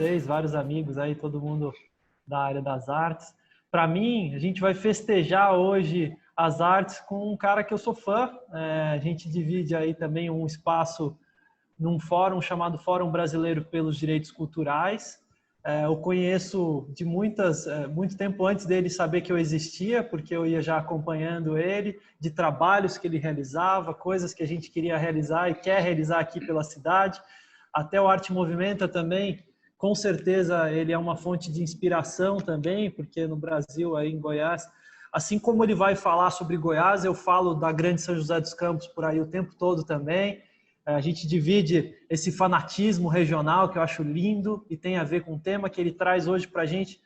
vocês, vários amigos aí, todo mundo da área das artes. Para mim, a gente vai festejar hoje as artes com um cara que eu sou fã. A gente divide aí também um espaço num fórum chamado Fórum Brasileiro pelos Direitos Culturais. Eu conheço de muito tempo antes dele saber que eu existia, porque eu ia já acompanhando ele, de trabalhos que ele realizava, coisas que a gente queria realizar e quer realizar aqui pela cidade. Até o Arte Movimenta também, com certeza ele é uma fonte de inspiração também, porque no Brasil, aí em Goiás, assim como ele vai falar sobre Goiás, eu falo da Grande São José dos Campos por aí o tempo todo também. A gente divide esse fanatismo regional, que eu acho lindo, e tem a ver com o tema que ele traz hoje para a gente.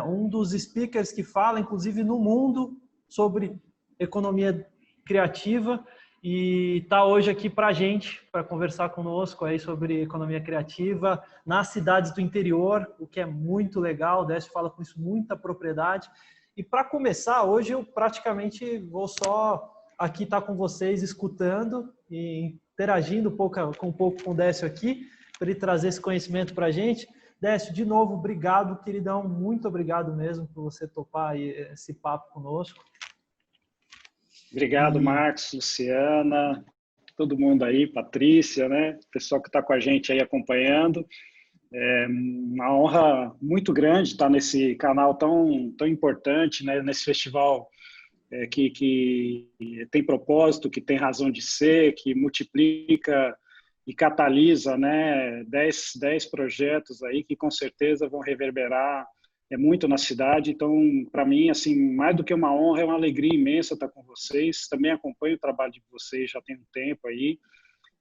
Um dos speakers que fala, inclusive, no mundo sobre economia criativa, e está hoje aqui para a gente, para conversar conosco aí sobre economia criativa nas cidades do interior, o que é muito legal. O Décio fala com isso muita propriedade. E para começar, hoje eu praticamente vou só aqui estar com vocês, escutando e interagindo um pouco com o Décio aqui, para ele trazer esse conhecimento para a gente. Décio, de novo, obrigado, queridão, muito obrigado mesmo por você topar aí esse papo conosco. Obrigado, Marcos, Luciana, todo mundo aí, Patrícia, né? Pessoal que está com a gente aí acompanhando. É uma honra muito grande estar nesse canal tão importante, né? Nesse festival que tem propósito, que tem razão de ser, que multiplica e catalisa, né, 10 projetos aí que com certeza vão reverberar muito na cidade. Então, para mim, assim, mais do que uma honra, é uma alegria imensa estar com vocês. Também acompanho o trabalho de vocês já tem um tempo aí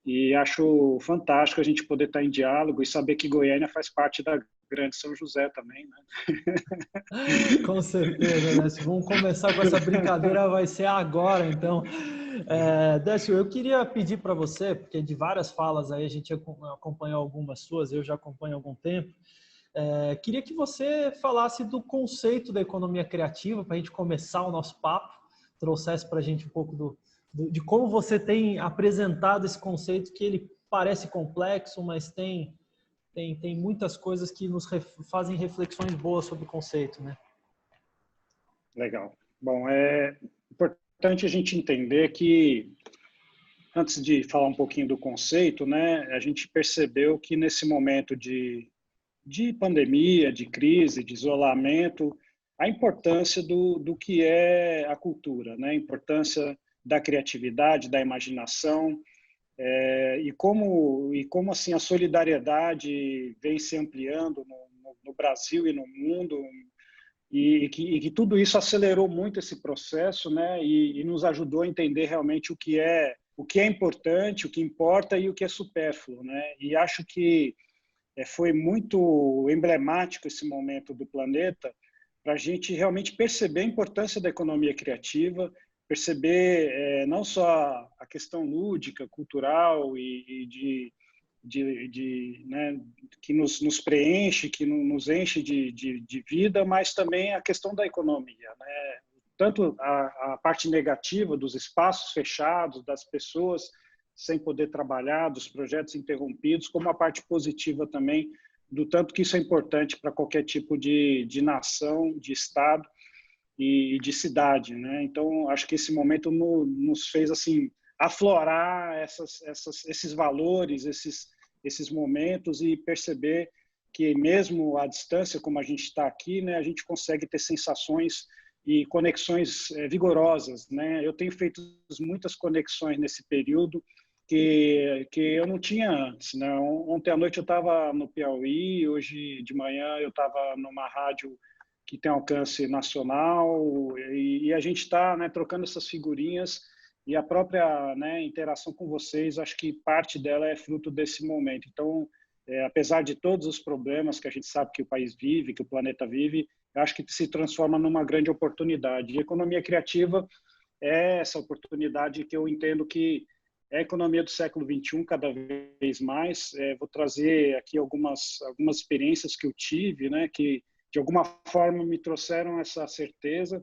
e acho fantástico a gente poder estar em diálogo e saber que Goiânia faz parte da Grande São José também, né? Com certeza, Décio. Vamos começar com essa brincadeira, vai ser agora, então. Décio, eu queria pedir para você, porque de várias falas aí, a gente acompanhou algumas suas, eu já acompanho há algum tempo, queria que você falasse do conceito da economia criativa, para a gente começar o nosso papo, trouxesse para a gente um pouco de como você tem apresentado esse conceito, que ele parece complexo, mas tem muitas coisas que nos fazem reflexões boas sobre o conceito, né? Legal. Bom, é importante a gente entender que, antes de falar um pouquinho do conceito, né, a gente percebeu que nesse momento de pandemia, de crise, de isolamento, a importância do que é a cultura, né, a importância da criatividade, da imaginação, e como assim a solidariedade vem se ampliando no Brasil e no mundo, e que tudo isso acelerou muito esse processo, né, e nos ajudou a entender realmente o que é importante, o que importa e o que é supérfluo, né? E acho que foi muito emblemático esse momento do planeta para a gente realmente perceber a importância da economia criativa, perceber não só a questão lúdica, cultural e né, que nos preenche, que nos enche de vida, mas também a questão da economia, né? Tanto a parte negativa dos espaços fechados, das pessoas sem poder trabalhar, dos projetos interrompidos, como a parte positiva também, do tanto que isso é importante para qualquer tipo de nação, de Estado e de cidade, né? Então, acho que esse momento nos fez assim aflorar esses valores, esses momentos e perceber que mesmo à distância, como a gente está aqui, né, a gente consegue ter sensações e conexões vigorosas, né? Eu tenho feito muitas conexões nesse período que eu não tinha antes, né? Ontem à noite eu estava no Piauí, hoje de manhã eu estava numa rádio que tem alcance nacional e a gente está, né, trocando essas figurinhas e a própria, né, interação com vocês, acho que parte dela é fruto desse momento. Então, apesar de todos os problemas que a gente sabe que o país vive, que o planeta vive, eu acho que se transforma numa grande oportunidade. E a economia criativa é essa oportunidade que eu entendo que é a economia do século XXI cada vez mais. Vou trazer aqui algumas experiências que eu tive, né, que de alguma forma me trouxeram essa certeza,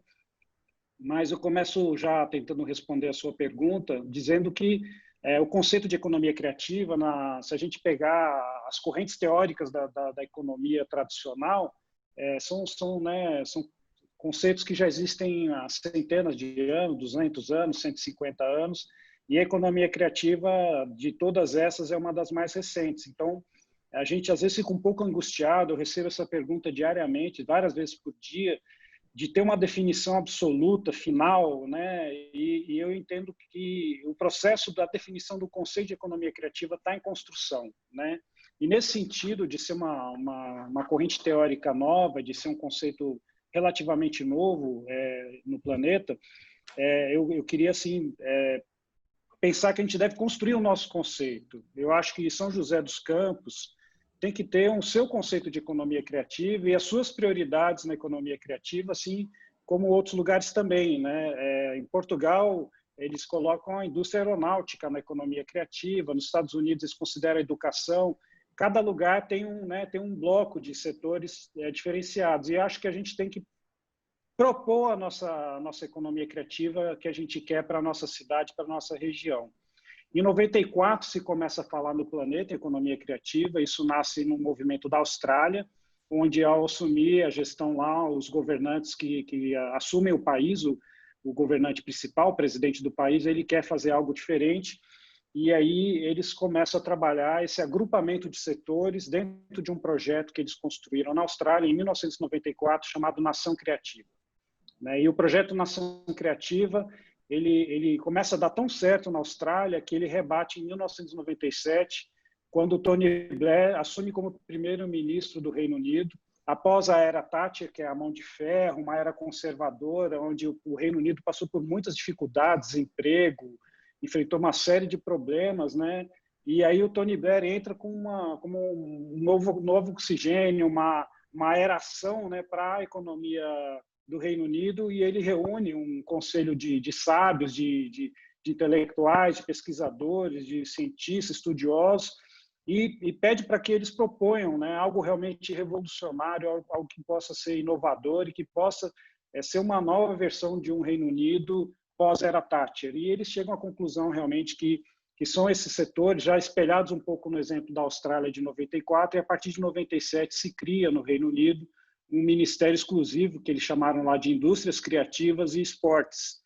mas eu começo já tentando responder a sua pergunta, dizendo que O conceito de economia criativa, se a gente pegar as correntes teóricas da economia tradicional, são conceitos que já existem há centenas de anos, 200 anos, 150 anos, e a economia criativa, de todas essas, é uma das mais recentes. Então, a gente às vezes fica um pouco angustiado, eu recebo essa pergunta diariamente, várias vezes por dia, de ter uma definição absoluta, final, né? E eu entendo que o processo da definição do conceito de economia criativa está em construção, né? E nesse sentido de ser uma corrente teórica nova, de ser um conceito relativamente novo no planeta, eu queria assim pensar que a gente deve construir o nosso conceito. Eu acho que São José dos Campos tem que ter seu conceito de economia criativa e as suas prioridades na economia criativa, assim como outros lugares também, né? Em Portugal, eles colocam a indústria aeronáutica na economia criativa, nos Estados Unidos eles consideram a educação. Cada lugar tem um bloco de setores diferenciados, e acho que a gente tem que propor a nossa economia criativa que a gente quer para a nossa cidade, para a nossa região. Em 94 se começa a falar no planeta economia criativa, isso nasce num movimento da Austrália, onde ao assumir a gestão lá, os governantes que assumem o país, o governante principal, o presidente do país, ele quer fazer algo diferente, e aí eles começam a trabalhar esse agrupamento de setores dentro de um projeto que eles construíram na Austrália em 1994, chamado Nação Criativa. E o projeto Nação Criativa, ele começa a dar tão certo na Austrália que ele rebate em 1997, quando Tony Blair assume como primeiro-ministro do Reino Unido, após a era Thatcher, que é a mão de ferro, uma era conservadora, onde o Reino Unido passou por muitas dificuldades, desemprego, enfrentou uma série de problemas, né? E aí o Tony Blair entra como um novo oxigênio, uma aeração, né, para a economia do Reino Unido, e ele reúne um conselho de sábios, de intelectuais, de pesquisadores, de cientistas, estudiosos, e pede para que eles proponham, né, algo realmente revolucionário, algo que possa ser inovador e que possa ser uma nova versão de um Reino Unido pós-era Thatcher. E eles chegam à conclusão realmente que são esses setores, já espelhados um pouco no exemplo da Austrália de 94, e a partir de 97 se cria no Reino Unido um ministério exclusivo, que eles chamaram lá de Indústrias Criativas e Esportes.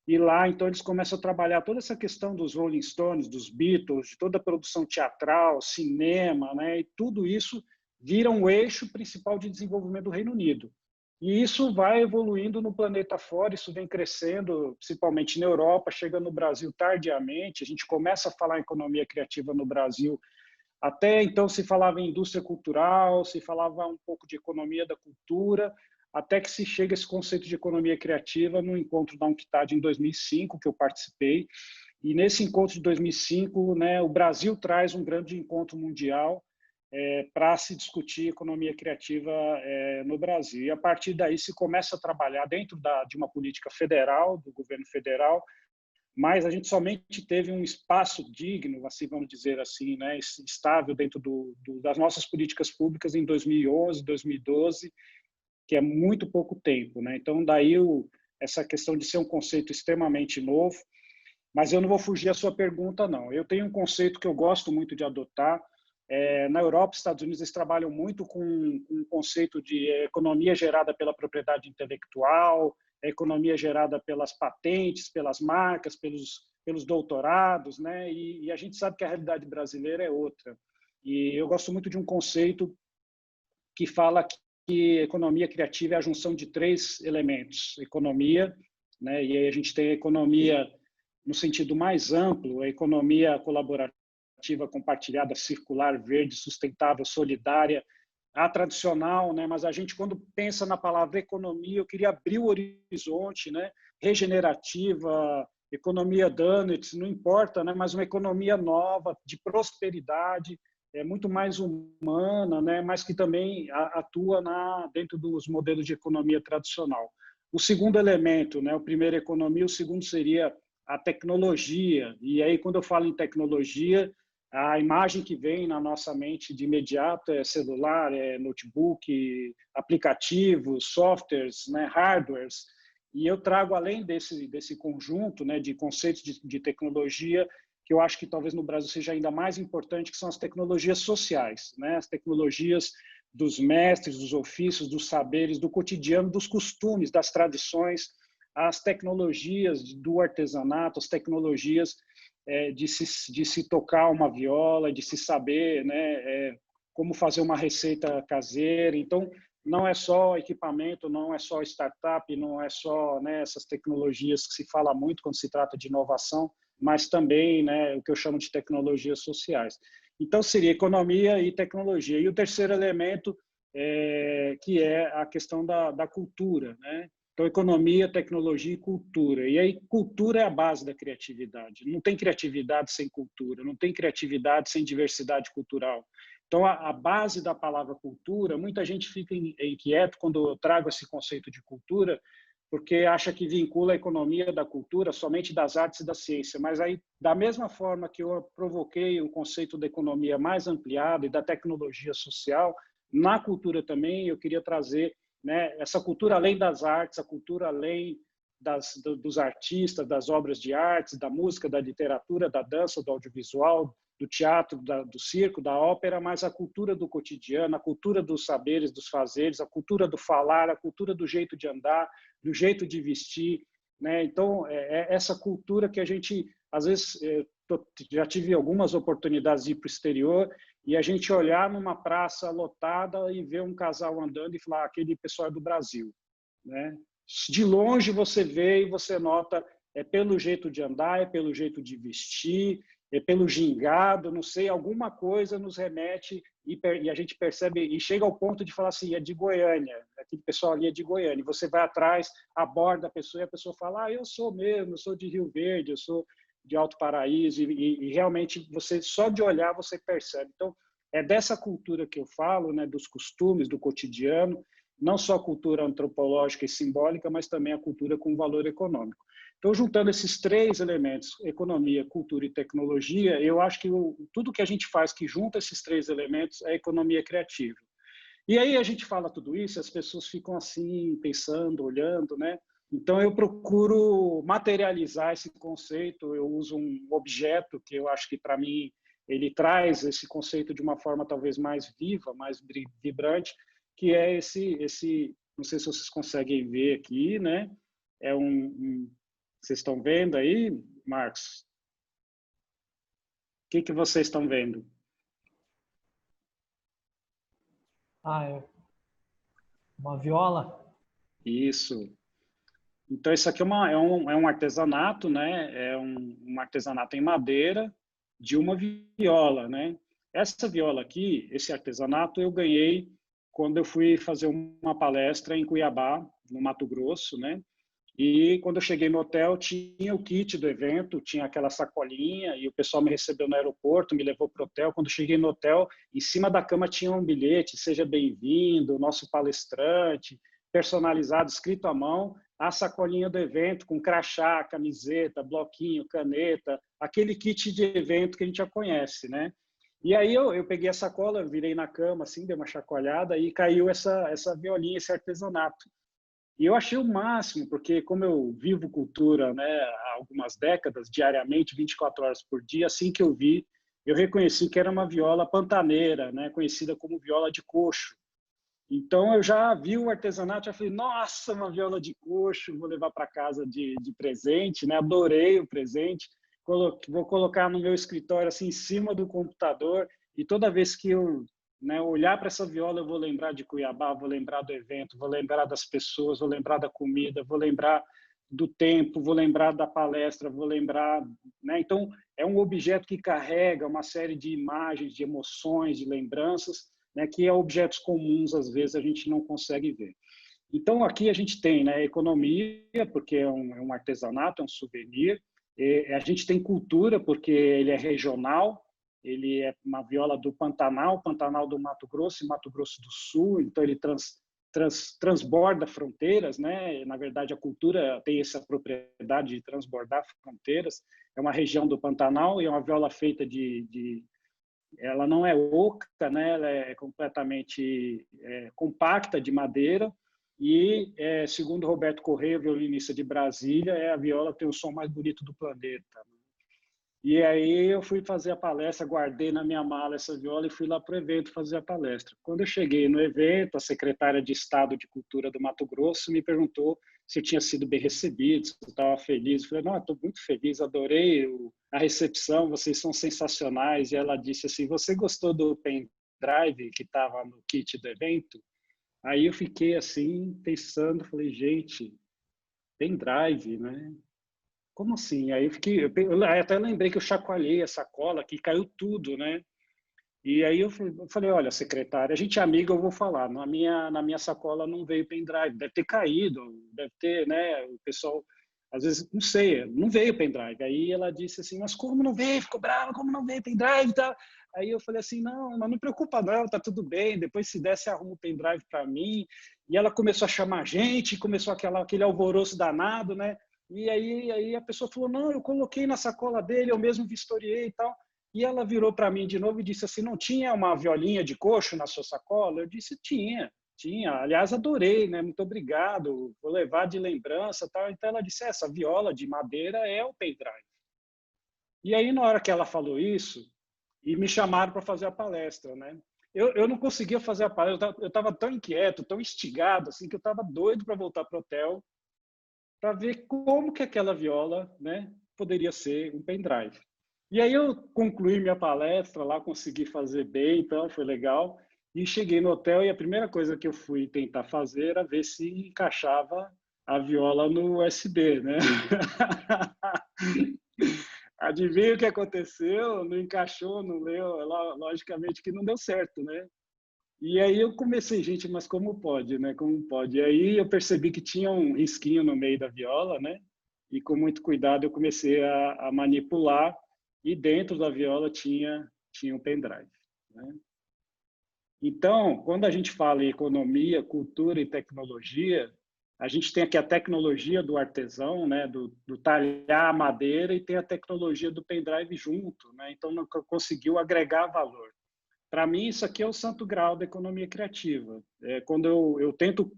E lá, então, eles começam a trabalhar toda essa questão dos Rolling Stones, dos Beatles, de toda a produção teatral, cinema, né? E tudo isso vira um eixo principal de desenvolvimento do Reino Unido. E isso vai evoluindo no planeta fora, isso vem crescendo, principalmente na Europa, chega no Brasil tardiamente, a gente começa a falar em economia criativa no Brasil. Até então se falava em indústria cultural, se falava um pouco de economia da cultura, até que se chega esse conceito de economia criativa no encontro da UNCTAD em 2005, que eu participei. E nesse encontro de 2005, né, o Brasil traz um grande encontro mundial para se discutir economia criativa no Brasil. E a partir daí se começa a trabalhar dentro de uma política federal, do governo federal, mas a gente somente teve um espaço digno, assim vamos dizer assim, né, estável dentro das nossas políticas públicas em 2011, 2012, que é muito pouco tempo, né? Então daí essa questão de ser um conceito extremamente novo, mas eu não vou fugir à sua pergunta, não. Eu tenho um conceito que eu gosto muito de adotar. Na Europa, Estados Unidos, eles trabalham muito com um conceito de economia gerada pela propriedade intelectual, economia gerada pelas patentes, pelas marcas, pelos doutorados, né? E a gente sabe que a realidade brasileira é outra. E eu gosto muito de um conceito que fala que economia criativa é a junção de 3 elementos: economia, né? E aí a gente tem a economia no sentido mais amplo, a economia colaborativa, compartilhada, circular, verde, sustentável, solidária, a tradicional, né? Mas a gente, quando pensa na palavra economia, eu queria abrir o horizonte, né? Regenerativa, economia donuts, não importa, né? Mas uma economia nova, de prosperidade, muito mais humana, né? Mas que também atua dentro dos modelos de economia tradicional. O segundo elemento, né? O primeiro é economia, o segundo seria a tecnologia. E aí, quando eu falo em tecnologia, a imagem que vem na nossa mente de imediato é celular, é notebook, aplicativos, softwares, né, hardwares. E eu trago, além desse conjunto, né, de conceitos de tecnologia, que eu acho que talvez no Brasil seja ainda mais importante, que são as tecnologias sociais, né? As tecnologias dos mestres, dos ofícios, dos saberes, do cotidiano, dos costumes, das tradições, as tecnologias do artesanato, as tecnologias de se tocar uma viola, de se saber, né, como fazer uma receita caseira. Então, não é só equipamento, não é só startup, não é só, né, essas tecnologias que se fala muito quando se trata de inovação, mas também, né, o que eu chamo de tecnologias sociais. Então, seria economia e tecnologia. E o terceiro elemento, que é a questão da cultura, né? Então, economia, tecnologia e cultura. E aí, cultura é a base da criatividade. Não tem criatividade sem cultura, não tem criatividade sem diversidade cultural. Então, a base da palavra cultura, muita gente fica inquieto quando eu trago esse conceito de cultura, porque acha que vincula a economia da cultura somente das artes e da ciência. Mas aí, da mesma forma que eu provoquei o conceito da economia mais ampliado e da tecnologia social, na cultura também eu queria trazer, né, essa cultura além das artes, a cultura além dos artistas, das obras de artes, da música, da literatura, da dança, do audiovisual, do teatro, do circo, da ópera, mas a cultura do cotidiano, a cultura dos saberes, dos fazeres, a cultura do falar, a cultura do jeito de andar, do jeito de vestir, né? Então, essa cultura que a gente, às vezes, já tive algumas oportunidades de ir para o exterior e a gente olhar numa praça lotada e ver um casal andando e falar, aquele pessoal é do Brasil, né? De longe você vê e você nota, é pelo jeito de andar, é pelo jeito de vestir, é pelo gingado, não sei, alguma coisa nos remete e a gente percebe e chega ao ponto de falar assim, é de Goiânia, aquele pessoal ali é de Goiânia. E você vai atrás, aborda a pessoa e a pessoa fala, ah, eu sou mesmo, eu sou de Rio Verde, eu sou de Alto Paraíso e realmente você só de olhar você percebe. Então, é dessa cultura que eu falo, né, dos costumes, do cotidiano, não só a cultura antropológica e simbólica, mas também a cultura com valor econômico. Então, juntando esses três elementos, economia, cultura e tecnologia, eu acho que tudo que a gente faz que junta esses três elementos é economia criativa. E aí a gente fala tudo isso, as pessoas ficam assim, pensando, olhando, né? Então, eu procuro materializar esse conceito, eu uso um objeto que eu acho que, para mim, ele traz esse conceito de uma forma talvez mais viva, mais vibrante, que é esse não sei se vocês conseguem ver aqui, né? É vocês estão vendo aí, Marcos? O que vocês estão vendo? Ah, é uma viola? Isso. Então, isso aqui é um artesanato, né? É um artesanato em madeira de uma viola, né? Essa viola aqui, esse artesanato, eu ganhei quando eu fui fazer uma palestra em Cuiabá, no Mato Grosso, né? E quando eu cheguei no hotel, tinha o kit do evento, tinha aquela sacolinha, e o pessoal me recebeu no aeroporto, me levou para o hotel. Quando eu cheguei no hotel, em cima da cama tinha um bilhete, seja bem-vindo, nosso palestrante, personalizado, escrito à mão, a sacolinha do evento, com crachá, camiseta, bloquinho, caneta, aquele kit de evento que a gente já conhece, né? E aí eu peguei a sacola, virei na cama, assim, dei uma chacoalhada, e caiu essa violinha, esse artesanato. E eu achei o máximo, porque como eu vivo cultura, né, há algumas décadas, diariamente, 24 horas por dia, assim que eu vi, eu reconheci que era uma viola pantaneira, né, conhecida como viola de coxo. Então eu já vi o artesanato, já falei, nossa, uma viola de coxo, vou levar para casa de presente, né? Adorei o presente, vou colocar no meu escritório assim em cima do computador e toda vez que eu, né, olhar para essa viola eu vou lembrar de Cuiabá, vou lembrar do evento, vou lembrar das pessoas, vou lembrar da comida, vou lembrar do tempo, vou lembrar da palestra, vou lembrar, né? Então é um objeto que carrega uma série de imagens, de emoções, de lembranças, né, que é objetos comuns, às vezes, a gente não consegue ver. Então, aqui a gente tem, né, economia, porque é um artesanato, é um souvenir. A gente tem cultura, porque ele é regional, ele é uma viola do Pantanal, Pantanal do Mato Grosso e Mato Grosso do Sul, então ele transborda fronteiras, né? Na verdade, a cultura tem essa propriedade de transbordar fronteiras. É uma região do Pantanal e é uma viola feita ela não é oca, né? Ela é completamente compacta de madeira e, segundo Roberto Correia, violinista de Brasília, a viola tem o som mais bonito do planeta. E aí eu fui fazer a palestra, guardei na minha mala essa viola e fui lá para o evento fazer a palestra. Quando eu cheguei no evento, a secretária de Estado de Cultura do Mato Grosso me perguntou se eu tinha sido bem recebido, se eu estava feliz. Eu falei, não, estou muito feliz, adorei a recepção, vocês são sensacionais. E ela disse assim, você gostou do pendrive que estava no kit do evento? Aí eu fiquei assim, pensando, falei, gente, pendrive, né? Como assim? Aí eu até lembrei que eu chacoalhei a sacola, que caiu tudo, né? E aí eu falei, olha, secretária, a gente é amiga, eu vou falar. Na minha sacola não veio pendrive, deve ter caído, deve ter, né? O pessoal, às vezes, não sei, não veio pendrive. Aí ela disse assim, mas como não veio? Ficou brava, como não veio pendrive? Tá? Aí eu falei assim, não, mas não preocupa não, tá tudo bem. Depois se der, você arruma o pendrive para mim. E ela começou a chamar a gente, começou aquele alvoroço danado, né? E aí a pessoa falou, não, eu coloquei na sacola dele, eu mesmo vistoriei e tal. E ela virou para mim de novo e disse assim, não tinha uma violinha de coxo na sua sacola? Eu disse, tinha. Aliás, adorei, né? Muito obrigado, vou levar de lembrança, tal. Então ela disse, essa viola de madeira é o pendrive. E aí, na hora que ela falou isso, e me chamaram para fazer a palestra, né? Eu não conseguia fazer a palestra, eu estava tão inquieto, tão instigado, assim, que eu estava doido para voltar para o hotel, para ver como que aquela viola, né, poderia ser um pendrive. E aí eu concluí minha palestra lá, consegui fazer bem, então foi legal. E cheguei no hotel e a primeira coisa que eu fui tentar fazer era ver se encaixava a viola no USB, né? Adivinha o que aconteceu? Não encaixou, não leu, logicamente que não deu certo, né? E aí eu comecei, gente, mas como pode, né? Como pode? E aí eu percebi que tinha um risquinho no meio da viola, né? E com muito cuidado eu comecei a manipular e dentro da viola tinha um pendrive, né? Então, quando a gente fala em economia, cultura e tecnologia, a gente tem aqui a tecnologia do artesão, né, do talhar a madeira, e tem a tecnologia do pendrive junto, né? Então, conseguiu agregar valor. Para mim, isso aqui é o santo grau da economia criativa. Quando eu tento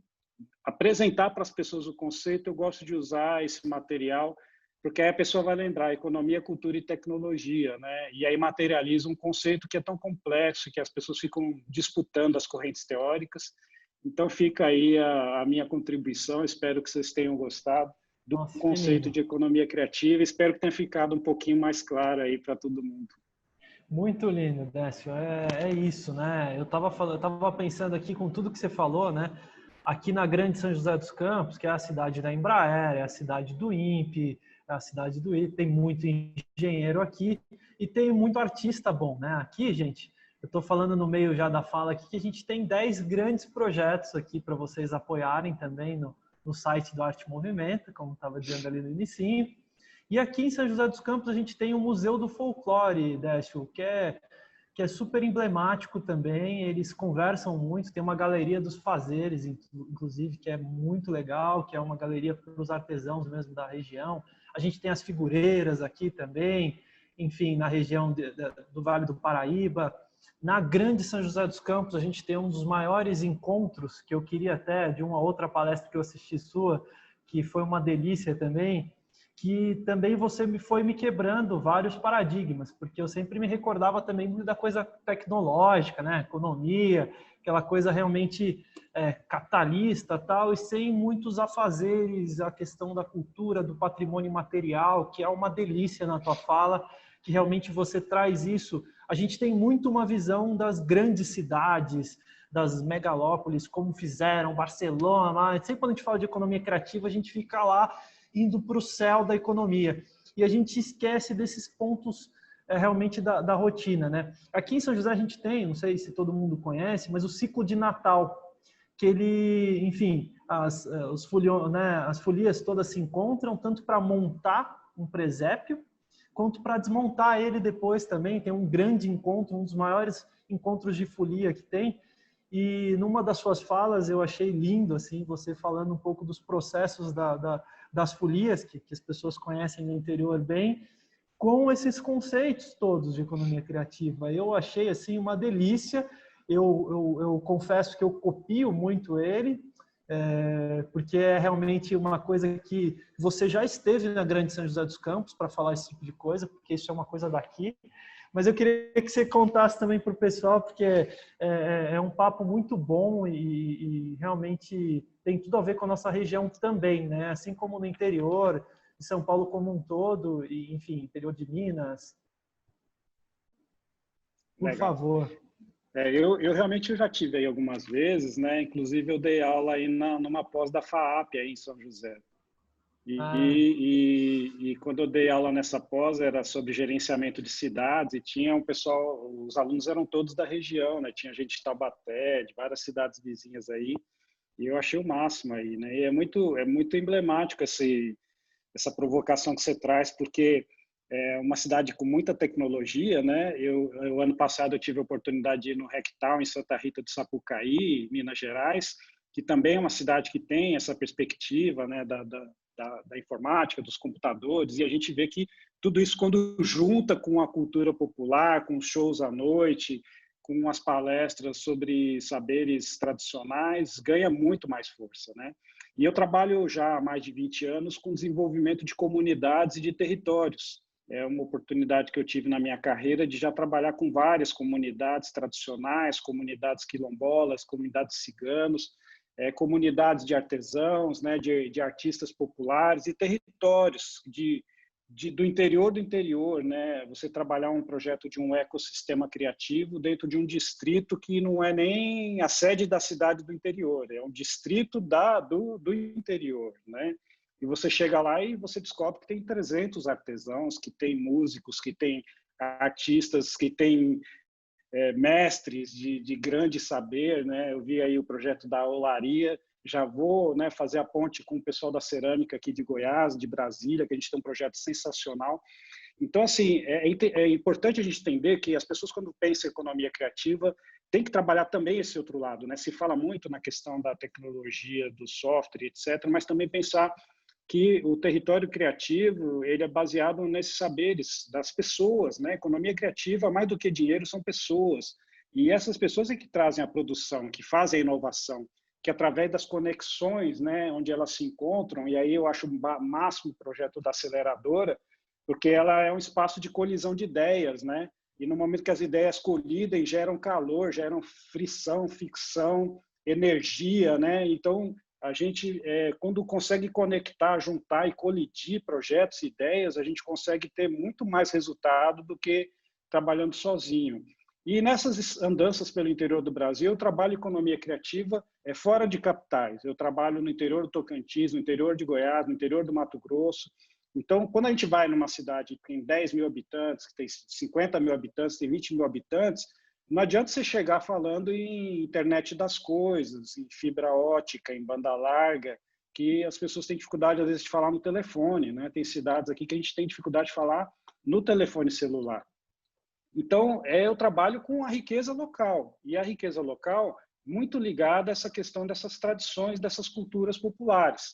apresentar para as pessoas o conceito, eu gosto de usar esse material, porque aí a pessoa vai lembrar economia, cultura e tecnologia, né? E aí materializa um conceito que é tão complexo que as pessoas ficam disputando as correntes teóricas. Então fica aí a minha contribuição, espero que vocês tenham gostado do Nossa, que conceito lindo. de economia criativa, espero que tenha ficado um pouquinho mais claro aí para todo mundo. Muito lindo, Décio. É isso, né? Eu tava pensando aqui com tudo que você falou, né? Aqui na Grande São José dos Campos, que é a cidade da Embraer, é a cidade do INPE, é a cidade do ITA, tem muito engenheiro aqui e tem muito artista bom, né? Aqui, gente, eu estou falando no meio já da fala aqui que a gente tem 10 grandes projetos aqui para vocês apoiarem também no site do Arte Movimento, como estava dizendo ali no inicinho. E aqui em São José dos Campos a gente tem o Museu do Folclore, Décio, que é super emblemático também. Eles conversam muito, tem uma galeria dos fazeres, inclusive, que é muito legal, que é uma galeria para os artesãos mesmo da região. A gente tem as figureiras aqui também, enfim, na região do Vale do Paraíba. Na Grande São José dos Campos, a gente tem um dos maiores encontros, que eu queria até, de uma outra palestra que eu assisti sua, que foi uma delícia também, que também você foi me quebrando vários paradigmas, porque eu sempre me recordava também da coisa tecnológica, né? Economia, aquela coisa realmente capitalista tal, e sem muitos afazeres, a questão da cultura, do patrimônio material, que é uma delícia na tua fala, que realmente você traz isso. A gente tem muito uma visão das grandes cidades, das megalópolis, como fizeram Barcelona, sempre quando a gente fala de economia criativa, a gente fica lá indo para o céu da economia. E a gente esquece desses pontos realmente da rotina, né? Aqui em São José a gente tem, não sei se todo mundo conhece, mas o ciclo de Natal, que ele, enfim, as folias todas se encontram, tanto para montar um presépio, quanto para desmontar ele depois também. Tem um grande encontro, um dos maiores encontros de folia que tem. E numa das suas falas eu achei lindo, assim, você falando um pouco dos processos das folias, que as pessoas conhecem no interior bem, com esses conceitos todos de economia criativa. Eu achei, assim, uma delícia. Eu confesso que eu copio muito ele, porque é realmente uma coisa que você já esteve na Grande São José dos Campos para falar esse tipo de coisa, porque isso é uma coisa daqui. Mas eu queria que você contasse também para o pessoal, porque é um papo muito bom e realmente tem tudo a ver com a nossa região também, né? Assim como no interior, de São Paulo como um todo, e enfim, interior de Minas. Por Legal. favor. Eu realmente já tive aí algumas vezes, né? Inclusive eu dei aula aí numa pós da FAAP aí em São José. E quando eu dei aula nessa pós era sobre gerenciamento de cidades e tinha um pessoal, os alunos eram todos da região, né? Tinha gente de Taubaté, de várias cidades vizinhas aí, e eu achei o máximo aí, né? E é muito emblemático essa provocação que você traz, porque é uma cidade com muita tecnologia, né? O ano passado eu tive a oportunidade de ir no Rectal, em Santa Rita do Sapucaí, Minas Gerais, que também é uma cidade que tem essa perspectiva, né, da informática, dos computadores, e a gente vê que tudo isso, quando junta com a cultura popular, com os shows à noite, com as palestras sobre saberes tradicionais, ganha muito mais força, né? E eu trabalho já há mais de 20 anos com desenvolvimento de comunidades e de territórios. É uma oportunidade que eu tive na minha carreira de já trabalhar com várias comunidades tradicionais, comunidades quilombolas, comunidades ciganos, comunidades de artesãos, né, de artistas populares e territórios do interior, né? Você trabalhar um projeto de um ecossistema criativo dentro de um distrito que não é nem a sede da cidade do interior, é um distrito do interior, né? E você chega lá e você descobre que tem 300 artesãos, que tem músicos, que tem artistas, que tem mestres de grande saber, né? Eu vi aí o projeto da olaria, já vou, né, fazer a ponte com o pessoal da cerâmica aqui de Goiás, de Brasília, que a gente tem um projeto sensacional. Então, assim, é importante a gente entender que as pessoas, quando pensam em economia criativa, tem que trabalhar também esse outro lado, né? Se fala muito na questão da tecnologia, do software, etc., mas também pensar que o território criativo ele é baseado nesses saberes das pessoas, né? Economia criativa, mais do que dinheiro, são pessoas. E essas pessoas é que trazem a produção, que fazem a inovação, que através das conexões, né, onde elas se encontram, e aí eu acho o máximo o projeto da aceleradora, porque ela é um espaço de colisão de ideias, né? E no momento que as ideias colidem, geram calor, geram frição, ficção, energia, né? Então, a gente, quando consegue conectar, juntar e colidir projetos e ideias, a gente consegue ter muito mais resultado do que trabalhando sozinho. E nessas andanças pelo interior do Brasil, eu trabalho economia criativa fora de capitais. Eu trabalho no interior do Tocantins, no interior de Goiás, no interior do Mato Grosso. Então, quando a gente vai numa cidade que tem 10 mil habitantes, que tem 50 mil habitantes, tem 20 mil habitantes, não adianta você chegar falando em internet das coisas, em fibra ótica, em banda larga, que as pessoas têm dificuldade, às vezes, de falar no telefone, né? Tem cidades aqui que a gente tem dificuldade de falar no telefone celular. Então, eu trabalho com a riqueza local, e a riqueza local muito ligada a essa questão dessas tradições, dessas culturas populares.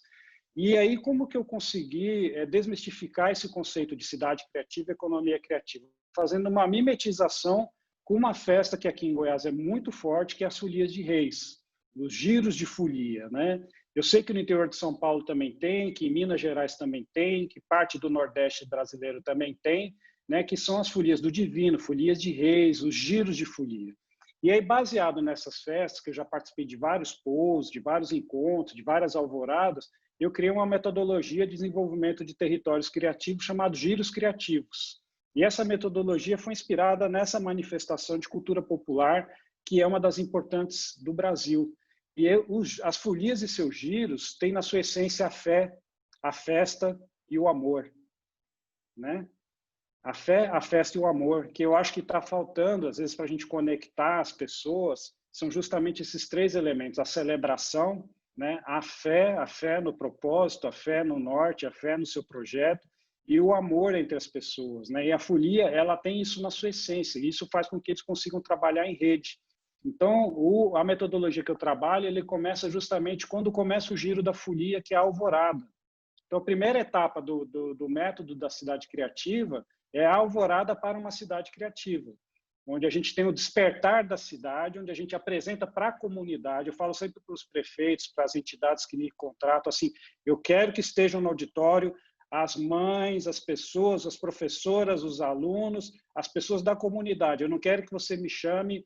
E aí, como que eu consegui desmistificar esse conceito de cidade criativa e economia criativa? Fazendo uma mimetização com uma festa que aqui em Goiás é muito forte, que é as Folias de Reis, os giros de folia, né? Eu sei que no interior de São Paulo também tem, que em Minas Gerais também tem, que parte do Nordeste brasileiro também tem, né, que são as folias do divino, folias de reis, os giros de folia. E aí, baseado nessas festas, que eu já participei de vários pousos, de vários encontros, de várias alvoradas, eu criei uma metodologia de desenvolvimento de territórios criativos chamado Giros Criativos. E essa metodologia foi inspirada nessa manifestação de cultura popular, que é uma das importantes do Brasil. E as folias e seus giros têm na sua essência a fé, a festa e o amor, né? A fé, a festa e o amor, que eu acho que está faltando, às vezes, para a gente conectar as pessoas, são justamente esses três elementos: a celebração, né? A fé no propósito, a fé no norte, a fé no seu projeto, e o amor entre as pessoas, né? E a folia, ela tem isso na sua essência, e isso faz com que eles consigam trabalhar em rede. Então, a metodologia que eu trabalho, ele começa justamente quando começa o giro da folia, que é a alvorada. Então, a primeira etapa do método da cidade criativa é a alvorada para uma cidade criativa. onde a gente tem o despertar da cidade, onde a gente apresenta para a comunidade. Eu falo sempre para os prefeitos, para as entidades que me contratam, assim, eu quero que estejam no auditório as mães, as pessoas, as professoras, os alunos, as pessoas da comunidade. Eu não quero que você me chame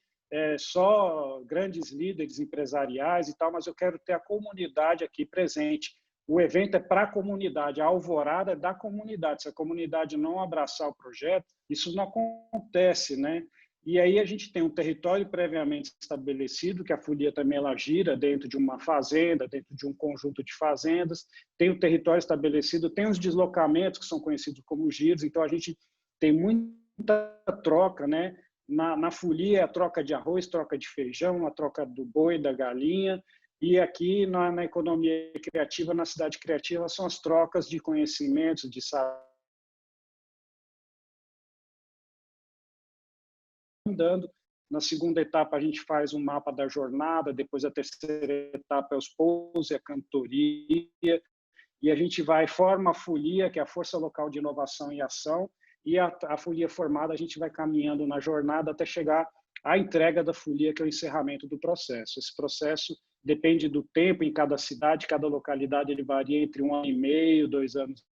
só grandes líderes empresariais e tal, mas eu quero ter a comunidade aqui presente. O evento é para a comunidade, a alvorada é da comunidade. Se a comunidade não abraçar o projeto, isso não acontece, né? E aí a gente tem um território previamente estabelecido, que a folia também ela gira dentro de uma fazenda, dentro de um conjunto de fazendas, tem o território estabelecido, tem os deslocamentos que são conhecidos como giros, então a gente tem muita troca, né? Na folia, a troca de arroz, troca de feijão, a troca do boi, da galinha, e aqui na economia criativa, na cidade criativa, são as trocas de conhecimentos, de saber. Andando. Na segunda etapa, a gente faz um mapa da jornada, depois a terceira etapa é os pousos e a cantoria, e a gente forma a folia, que é a Força Local de Inovação e Ação, e a folia formada a gente vai caminhando na jornada até chegar à entrega da folia, que é o encerramento do processo. Esse processo depende do tempo em cada cidade, cada localidade, ele varia entre 1 ano e meio, 2 anos.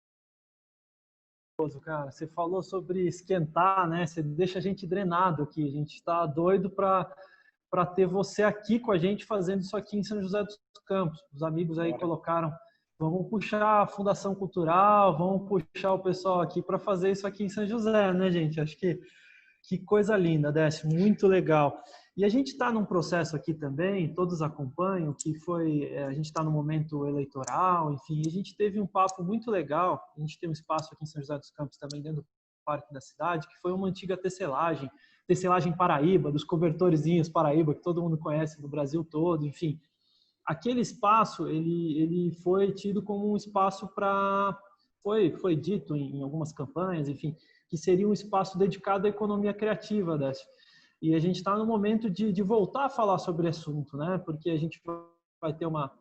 Cara, você falou sobre esquentar, né? Você deixa a gente drenado aqui. A gente está doido para ter você aqui com a gente fazendo isso aqui em São José dos Campos. Os amigos aí colocaram, vamos puxar a Fundação Cultural, vamos puxar o pessoal aqui para fazer isso aqui em São José, né, gente? Acho que coisa linda, Décio, muito legal. E a gente está num processo aqui também, todos acompanham, que a gente está no momento eleitoral, enfim, a gente teve um papo muito legal, a gente tem um espaço aqui em São José dos Campos também, dentro do Parque da Cidade, que foi uma antiga tecelagem Paraíba, dos cobertorzinhos Paraíba, que todo mundo conhece do Brasil todo, enfim. Aquele espaço, ele foi tido como um espaço foi dito em algumas campanhas, enfim, que seria um espaço dedicado à economia criativa, Décio. E a gente está no momento de voltar a falar sobre esse assunto, né? Porque a gente vai ter uma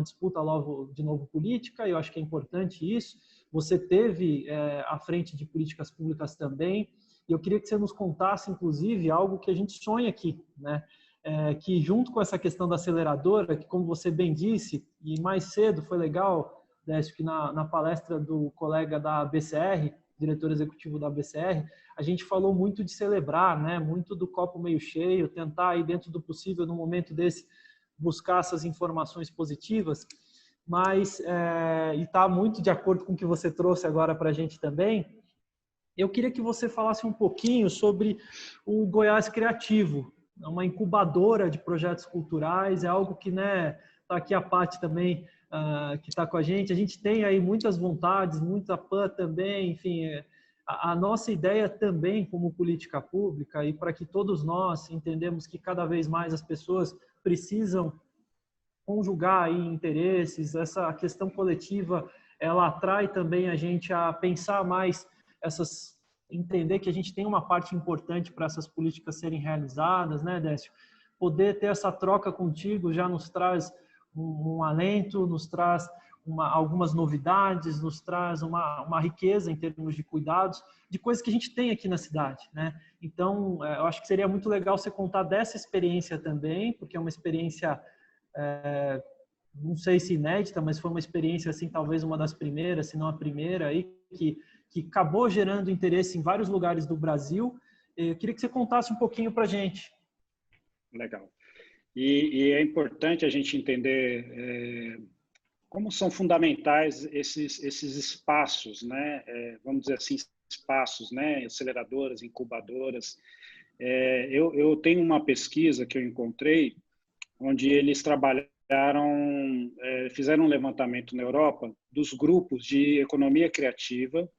disputa logo de novo política, e eu acho que é importante isso. Você teve à frente de políticas públicas também, e eu queria que você nos contasse, inclusive, algo que a gente sonha aqui, né? Que junto com essa questão da aceleradora, que como você bem disse, e mais cedo foi legal, Décio, que na palestra do colega da BCR, diretor executivo da BCR, a gente falou muito de celebrar, né? Muito do copo meio cheio, tentar aí dentro do possível, no momento desse, buscar essas informações positivas, mas, e está muito de acordo com o que você trouxe agora para a gente também, eu queria que você falasse um pouquinho sobre o Goiás Criativo, uma incubadora de projetos culturais, é algo que, né, está aqui a Paty também, que está com a gente tem aí muitas vontades, muita PAN também, enfim, a nossa ideia também como política pública e para que todos nós entendemos que cada vez mais as pessoas precisam conjugar aí interesses, essa questão coletiva, ela atrai também a gente a pensar mais entender que a gente tem uma parte importante para essas políticas serem realizadas, né, Décio? Poder ter essa troca contigo já nos traz um alento, nos traz algumas novidades, nos traz uma riqueza em termos de cuidados, de coisas que a gente tem aqui na cidade, né? Então, eu acho que seria muito legal você contar dessa experiência também, porque é uma experiência, não sei se inédita, mas foi uma experiência, assim, talvez uma das primeiras, se não a primeira, aí, que acabou gerando interesse em vários lugares do Brasil. Eu queria que você contasse um pouquinho para a gente. Legal. E é importante a gente entender como são fundamentais esses espaços, né? Vamos dizer assim, espaços, né? Aceleradoras, incubadoras. Eu tenho uma pesquisa que eu encontrei, onde eles fizeram um levantamento na Europa dos grupos de economia criativa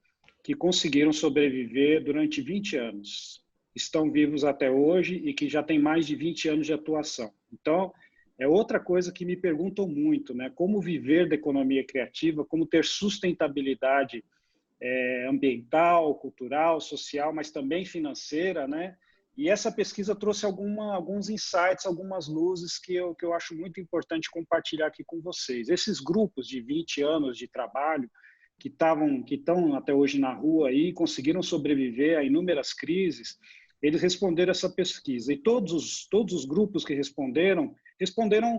que conseguiram sobreviver durante 20 anos. Estão vivos até hoje e que já têm mais de 20 anos de atuação. Então, é outra coisa que me perguntam muito, né? Como viver da economia criativa, como ter sustentabilidade ambiental, cultural, social, mas também financeira, né? E essa pesquisa trouxe alguns insights, algumas luzes que eu acho muito importante compartilhar aqui com vocês. Esses grupos de 20 anos de trabalho que estão até hoje na rua e conseguiram sobreviver a inúmeras crises, eles responderam essa pesquisa. E todos os grupos que responderam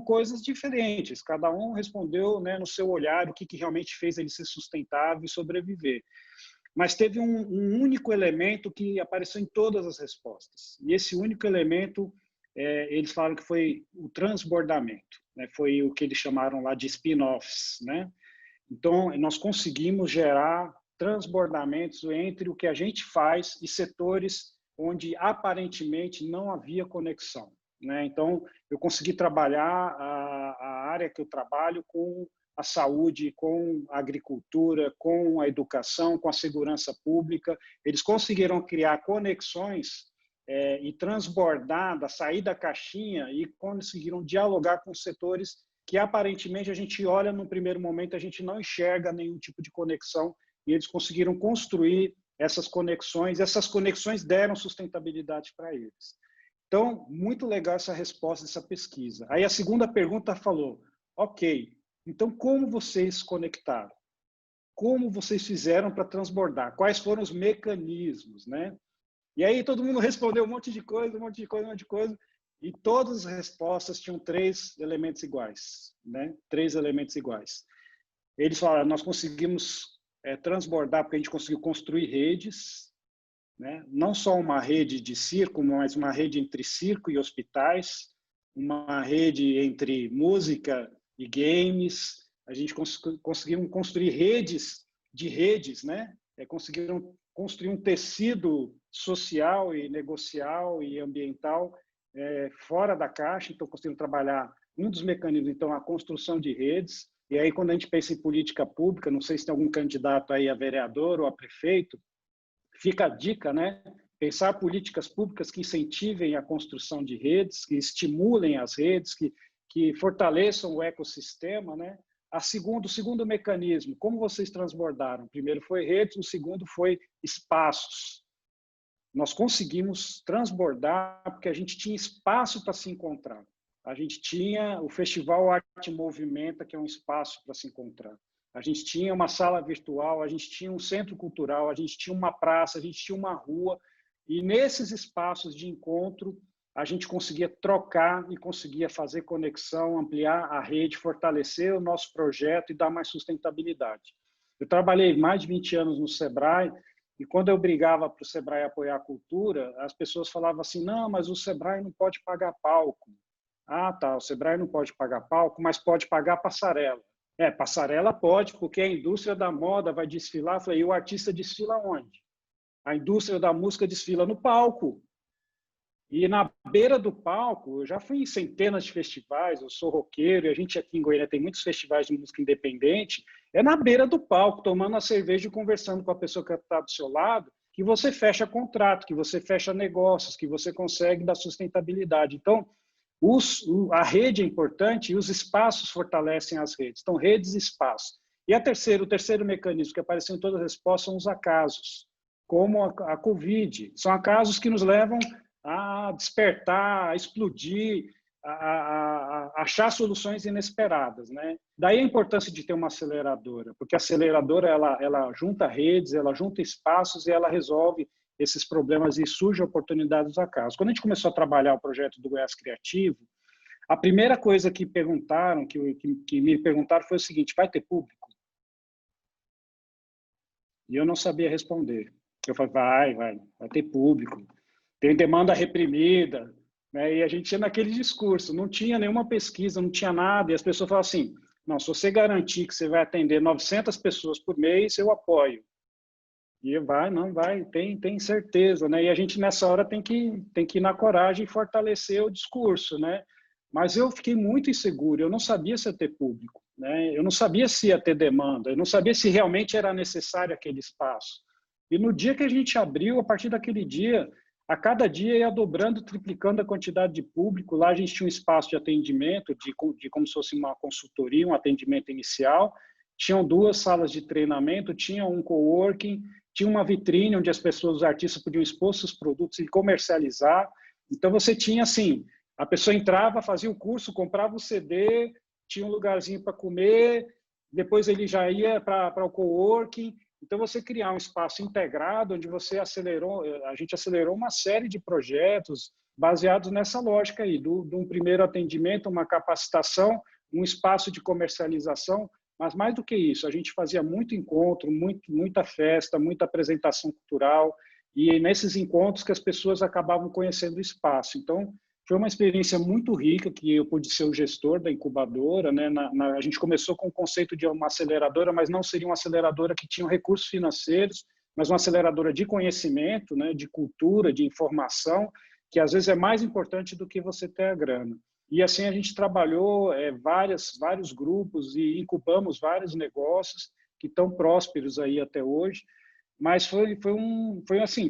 coisas diferentes. Cada um respondeu, né, no seu olhar o que realmente fez ele ser sustentável e sobreviver. Mas teve um único elemento que apareceu em todas as respostas. E esse único elemento, eles falaram que foi o transbordamento, né? Foi o que eles chamaram lá de spin-offs, né? Então, nós conseguimos gerar transbordamentos entre o que a gente faz e setores onde aparentemente não havia conexão, né? Então, eu consegui trabalhar a área que eu trabalho com a saúde, com a agricultura, com a educação, com a segurança pública. Eles conseguiram criar conexões e transbordar, sair da caixinha e conseguiram dialogar com setores que aparentemente a gente olha num primeiro momento, a gente não enxerga nenhum tipo de conexão, e eles conseguiram construir essas conexões deram sustentabilidade para eles. Então, muito legal essa resposta dessa pesquisa. Aí a segunda pergunta falou, ok, então como vocês conectaram? Como vocês fizeram para transbordar? Quais foram os mecanismos, né? E aí todo mundo respondeu um monte de coisa, e todas as respostas tinham 3 elementos iguais, né? 3 elementos iguais. Eles falaram, nós conseguimos transbordar porque a gente conseguiu construir redes, né? Não só uma rede de circo, mas uma rede entre circo e hospitais, uma rede entre música e games. A gente conseguiu construir redes de redes, né? Conseguiram construir um tecido social e negocial e ambiental fora da caixa. Então, conseguiram trabalhar um dos mecanismos, então, a construção de redes. E aí, quando a gente pensa em política pública, não sei se tem algum candidato aí a vereador ou a prefeito, fica a dica, né? Pensar políticas públicas que incentivem a construção de redes, que estimulem as redes, que fortaleçam o ecossistema, né? O segundo mecanismo, como vocês transbordaram? O primeiro foi redes, o segundo foi espaços. Nós conseguimos transbordar porque a gente tinha espaço para se encontrar. A gente tinha o Festival Arte Movimenta, que é um espaço para se encontrar. A gente tinha uma sala virtual, a gente tinha um centro cultural, a gente tinha uma praça, a gente tinha uma rua. E nesses espaços de encontro, a gente conseguia trocar e conseguia fazer conexão, ampliar a rede, fortalecer o nosso projeto e dar mais sustentabilidade. Eu trabalhei mais de 20 anos no Sebrae, e quando eu brigava para o Sebrae apoiar a cultura, as pessoas falavam assim, não, mas o Sebrae não pode pagar palco. Ah, tá, o Sebrae não pode pagar palco, mas pode pagar passarela. Passarela pode, porque a indústria da moda vai desfilar. Eu falei, e o artista desfila onde? A indústria da música desfila no palco. E na beira do palco, eu já fui em centenas de festivais, eu sou roqueiro, e a gente aqui em Goiânia tem muitos festivais de música independente, é na beira do palco, tomando a cerveja e conversando com a pessoa que está do seu lado, que você fecha contrato, que você fecha negócios, que você consegue dar sustentabilidade. Então, a rede é importante e os espaços fortalecem as redes. Então, redes e espaços. E o terceiro mecanismo que apareceu em todas as respostas são os acasos, como a Covid. São acasos que nos levam a despertar, a explodir, a achar soluções inesperadas, né? Daí a importância de ter uma aceleradora, porque a aceleradora ela junta redes, ela junta espaços e ela resolve esses problemas e surge oportunidades dos acasos. Quando a gente começou a trabalhar o projeto do Goiás Criativo, a primeira coisa que perguntaram, que me perguntaram foi o seguinte, vai ter público? E eu não sabia responder. Eu falei, vai ter público. Tem demanda reprimida, né? E a gente tinha naquele discurso, não tinha nenhuma pesquisa, não tinha nada, e as pessoas falavam assim, não, se você garantir que você vai atender 900 pessoas por mês, eu apoio. E não vai, tem certeza, né? E a gente nessa hora tem que ir na coragem e fortalecer o discurso, né? Mas eu fiquei muito inseguro, eu não sabia se ia ter público, né? Eu não sabia se ia ter demanda, eu não sabia se realmente era necessário aquele espaço. E no dia que a gente abriu, a partir daquele dia, a cada dia ia dobrando, triplicando a quantidade de público. Lá a gente tinha um espaço de atendimento, de como se fosse uma consultoria, um atendimento inicial. Tinham 2 salas de treinamento, tinha um coworking, tinha uma vitrine onde as pessoas, os artistas podiam expor seus produtos e comercializar. Então você tinha assim, a pessoa entrava, fazia o curso, comprava o CD, tinha um lugarzinho para comer, depois ele já ia para o coworking, Então, você criar um espaço integrado onde a gente acelerou uma série de projetos baseados nessa lógica aí, de um primeiro atendimento, uma capacitação, um espaço de comercialização, mas mais do que isso, a gente fazia muito encontro, muita festa, muita apresentação cultural, e nesses encontros que as pessoas acabavam conhecendo o espaço. Então, foi uma experiência muito rica que eu pude ser o gestor da incubadora, né? A gente começou com o conceito de uma aceleradora, mas não seria uma aceleradora que tinha recursos financeiros, mas uma aceleradora de conhecimento, né? De cultura, de informação, que às vezes é mais importante do que você ter a grana. E assim a gente trabalhou vários grupos e incubamos vários negócios que estão prósperos aí até hoje. Mas foi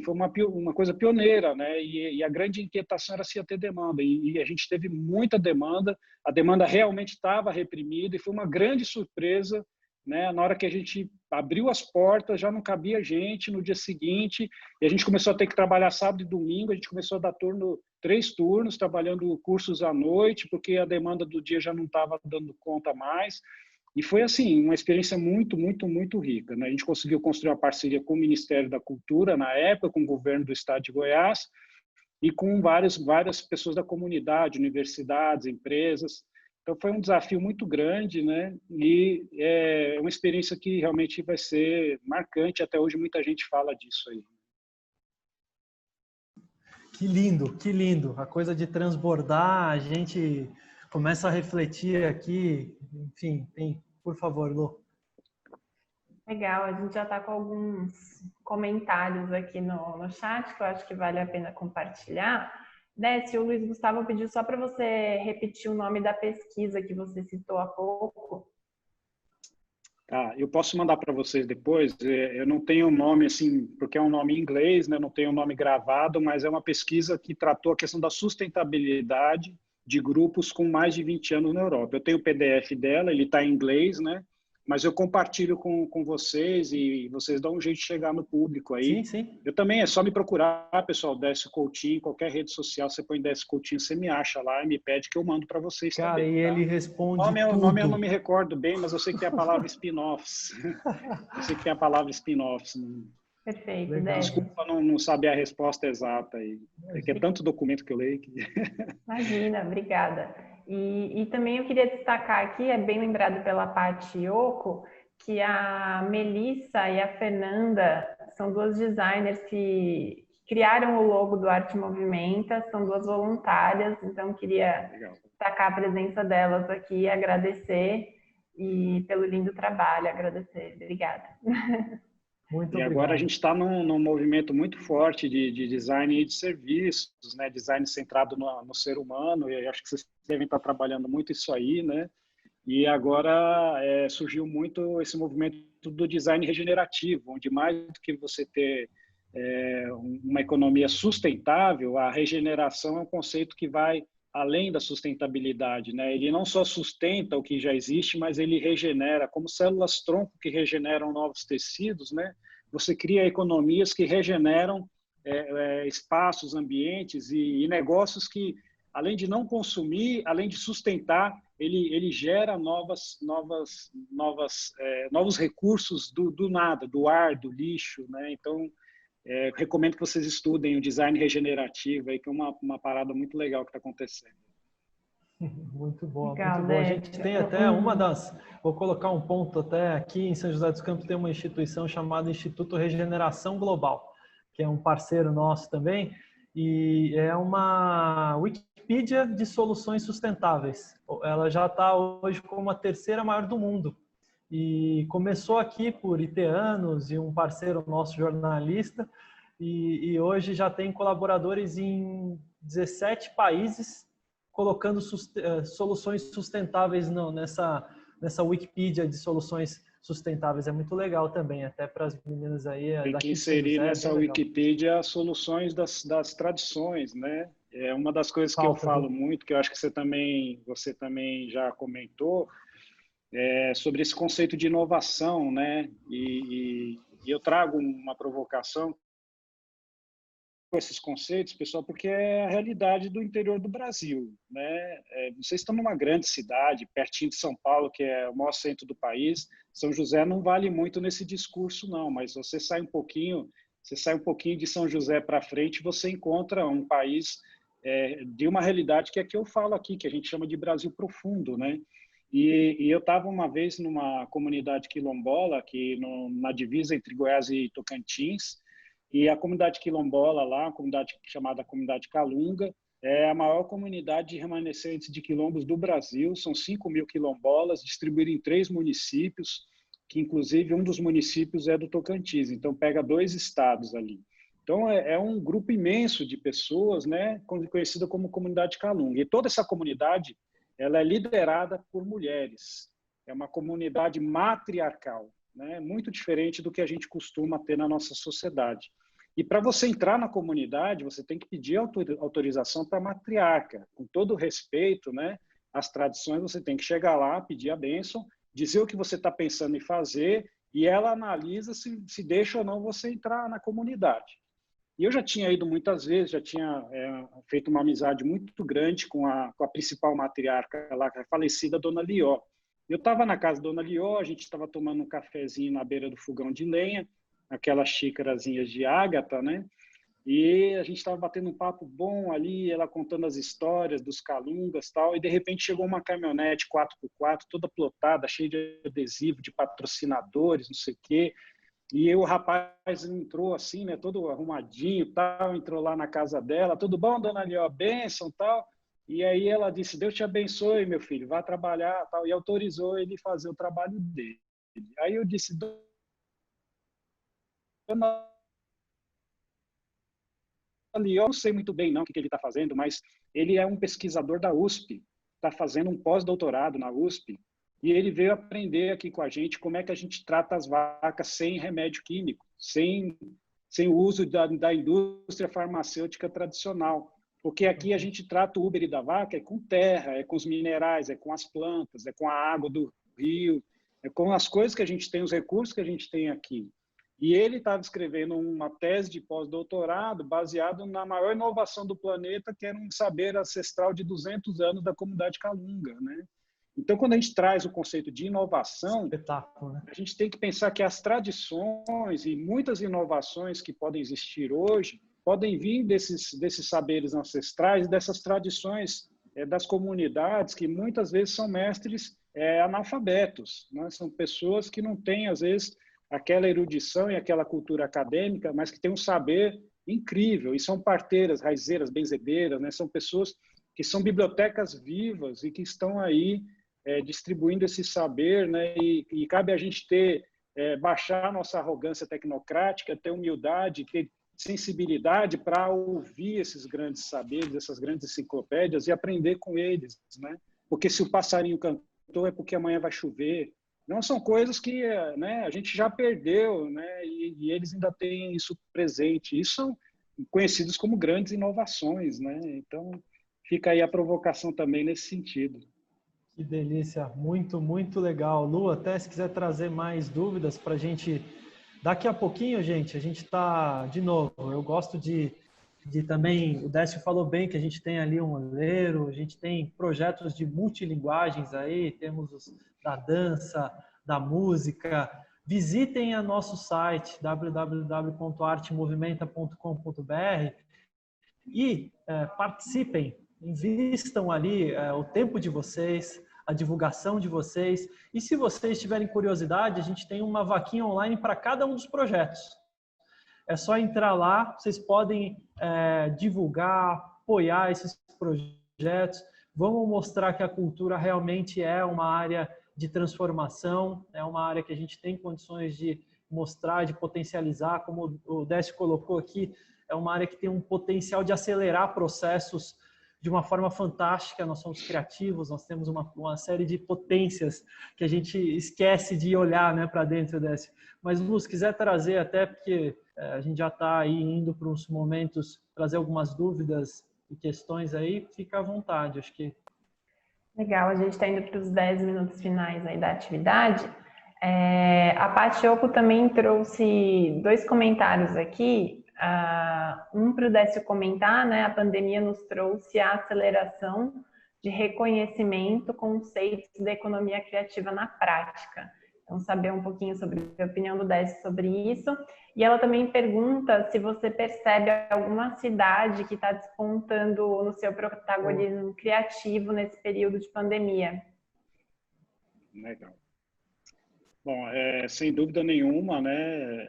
uma coisa pioneira, né? E a grande inquietação era se ia ter demanda. E a gente teve muita demanda. A demanda realmente estava reprimida e foi uma grande surpresa, né? Na hora que a gente abriu as portas, já não cabia gente no dia seguinte. E a gente começou a ter que trabalhar sábado e domingo. A gente começou a dar 3 turnos, trabalhando cursos à noite, porque a demanda do dia já não estava dando conta mais. E foi, assim, uma experiência muito, muito, muito rica, né? A gente conseguiu construir uma parceria com o Ministério da Cultura, na época, com o governo do estado de Goiás, e com várias pessoas da comunidade, universidades, empresas. Então, foi um desafio muito grande, né? E é uma experiência que realmente vai ser marcante. Até hoje, muita gente fala disso aí. Que lindo, que lindo. A coisa de transbordar, a gente começa a refletir aqui. Enfim, por favor, Lu. Legal, a gente já está com alguns comentários aqui no chat que eu acho que vale a pena compartilhar. Décio, o Luiz Gustavo pediu só para você repetir o nome da pesquisa que você citou há pouco. Eu posso mandar para vocês depois. Eu não tenho o nome assim, porque é um nome em inglês, né? Não tenho o nome gravado, mas é uma pesquisa que tratou a questão da sustentabilidade de grupos com mais de 20 anos na Europa. Eu tenho o PDF dela, ele está em inglês, né? Mas eu compartilho com vocês e vocês dão um jeito de chegar no público aí. Sim, sim. Eu também, é só me procurar, pessoal, Décio Coutinho, qualquer rede social, você põe Décio Coutinho, você me acha lá e me pede que eu mando para vocês Cara, também. e ele responde o tudo. nome eu não me recordo bem, mas eu sei que tem a palavra spin-offs. Eu sei que tem a palavra spin-offs. Perfeito, Desculpa não saber a resposta exata aí. É que é tanto documento que eu leio que... Imagina, obrigada. E também eu queria destacar aqui, é bem lembrado pela Paty Yoko, que a Melissa e a Fernanda são duas designers que criaram o logo do Arte Movimenta, são duas voluntárias, então queria destacar a presença delas aqui e agradecer e pelo lindo trabalho, agradecer. Obrigada. Muito e obrigado. Agora a gente está num movimento muito forte de design e de serviços, né? Design centrado no ser humano, e acho que vocês devem estar trabalhando muito isso aí, né? E agora surgiu muito esse movimento do design regenerativo, onde mais do que você ter uma economia sustentável, a regeneração é um conceito que vai além da sustentabilidade, né? Ele não só sustenta o que já existe, mas ele regenera, como células-tronco que regeneram novos tecidos, né? Você cria economias que regeneram espaços, ambientes e negócios que, além de não consumir, além de sustentar, ele gera novos recursos do nada, do ar, do lixo, né? Então, recomendo que vocês estudem o design regenerativo, aí, que é uma parada muito legal que está acontecendo. Muito boa, Legal, muito boa. A gente tem até vou colocar um ponto até aqui em São José dos Campos, tem uma instituição chamada Instituto Regeneração Global, que é um parceiro nosso também, e é uma Wikipedia de soluções sustentáveis. Ela já está hoje como a 3ª maior do mundo. E começou aqui por iteanos e um parceiro nosso jornalista, e hoje já tem colaboradores em 17 países colocando soluções sustentáveis nessa Wikipedia de soluções sustentáveis. É muito legal também, até para as meninas aí. Tem que inserir nessa Wikipedia as soluções das tradições, né? É uma das coisas que eu falo muito, que eu acho que você também já comentou, sobre esse conceito de inovação, né? E eu trago uma provocação esses conceitos, pessoal, porque é a realidade do interior do Brasil, né? Vocês estão numa grande cidade, pertinho de São Paulo, que é o maior centro do país. São José não vale muito nesse discurso, não, mas você sai um pouquinho de São José para frente, você encontra um país de uma realidade que é que eu falo aqui, que a gente chama de Brasil profundo, né? E eu estava uma vez numa comunidade quilombola, aqui na divisa entre Goiás e Tocantins, e a comunidade quilombola lá, a comunidade chamada Comunidade Calunga, é a maior comunidade de remanescentes de quilombos do Brasil. São 5.000 quilombolas, distribuídas em 3 municípios, que inclusive um dos municípios é do Tocantins, então pega 2 estados ali. Então é um grupo imenso de pessoas, né, conhecida como Comunidade Calunga. E toda essa comunidade, ela é liderada por mulheres. É uma comunidade matriarcal, né, muito diferente do que a gente costuma ter na nossa sociedade. E para você entrar na comunidade, você tem que pedir autorização para a matriarca. Com todo o respeito, né, às tradições, você tem que chegar lá, pedir a bênção, dizer o que você está pensando em fazer, e ela analisa se deixa ou não você entrar na comunidade. E eu já tinha ido muitas vezes, já tinha feito uma amizade muito grande com a principal matriarca lá, que é a falecida Dona Lió. Eu estava na casa da Dona Lió, a gente estava tomando um cafezinho na beira do fogão de lenha, aquelas xícarazinhas de ágata, né? E a gente estava batendo um papo bom ali, ela contando as histórias dos calungas e tal, e de repente chegou uma caminhonete 4x4, toda plotada, cheia de adesivo, de patrocinadores, não sei o quê. E o rapaz entrou assim, né, todo arrumadinho, tal, entrou lá na casa dela, tudo bom, Dona Lió, bênção, tal. E aí ela disse, Deus te abençoe, meu filho, vá trabalhar, tal, e autorizou ele fazer o trabalho dele. Aí eu disse, Dona Lió, eu não sei muito bem não o que ele está fazendo, mas ele é um pesquisador da USP, está fazendo um pós-doutorado na USP, e ele veio aprender aqui com a gente como é que a gente trata as vacas sem remédio químico, sem o uso da indústria farmacêutica tradicional. Porque aqui a gente trata o úbere da vaca com terra, com os minerais, com as plantas, com a água do rio, com as coisas que a gente tem, os recursos que a gente tem aqui. E ele estava escrevendo uma tese de pós-doutorado baseado na maior inovação do planeta, que era um saber ancestral de 200 anos da comunidade Calunga, né? Então, quando a gente traz o conceito de inovação, espetáculo, né? A gente tem que pensar que as tradições e muitas inovações que podem existir hoje podem vir desses saberes ancestrais, dessas tradições das comunidades que muitas vezes são mestres analfabetos, né? São pessoas que não têm, às vezes, aquela erudição e aquela cultura acadêmica, mas que têm um saber incrível, e são parteiras, raizeiras, benzedeiras, né? São pessoas que são bibliotecas vivas e que estão aí distribuindo esse saber, né? E cabe a gente baixar a nossa arrogância tecnocrática, ter humildade, ter sensibilidade para ouvir esses grandes saberes, essas grandes enciclopédias e aprender com eles, né? Porque se o passarinho cantou é porque amanhã vai chover. Não são coisas que, né, a gente já perdeu, né? E eles ainda têm isso presente. Isso são conhecidos como grandes inovações, né? Então fica aí a provocação também nesse sentido. Que delícia, muito, muito legal. Lu, até se quiser trazer mais dúvidas para a gente, daqui a pouquinho, gente, a gente está, de novo, eu gosto de também, o Décio falou bem que a gente tem ali um oleiro, a gente tem projetos de multilinguagens aí, temos os da dança, da música. Visitem o nosso site, www.artemovimenta.com.br e participem. Invistam ali o tempo de vocês, a divulgação de vocês. E se vocês tiverem curiosidade, a gente tem uma vaquinha online para cada um dos projetos. É só entrar lá, vocês podem divulgar, apoiar esses projetos. Vamos mostrar que a cultura realmente é uma área de transformação, é uma área que a gente tem condições de mostrar, de potencializar, como o Décio colocou aqui, é uma área que tem um potencial de acelerar processos de uma forma fantástica. Nós somos criativos, nós temos uma série de potências que a gente esquece de olhar, né, para dentro desse. Mas, Lu, se quiser trazer, até porque a gente já está aí indo para uns momentos, trazer algumas dúvidas e questões aí, fica à vontade, acho que... Legal, a gente está indo para os 10 minutos finais aí da atividade. A Paty Occo também trouxe 2 comentários aqui. para o Décio comentar, né? A pandemia nos trouxe a aceleração de reconhecimento, conceitos da economia criativa na prática. Então, saber um pouquinho sobre a opinião do Décio sobre isso. E ela também pergunta se você percebe alguma cidade que está despontando no seu protagonismo criativo nesse período de pandemia. Legal. Bom, sem dúvida nenhuma, né,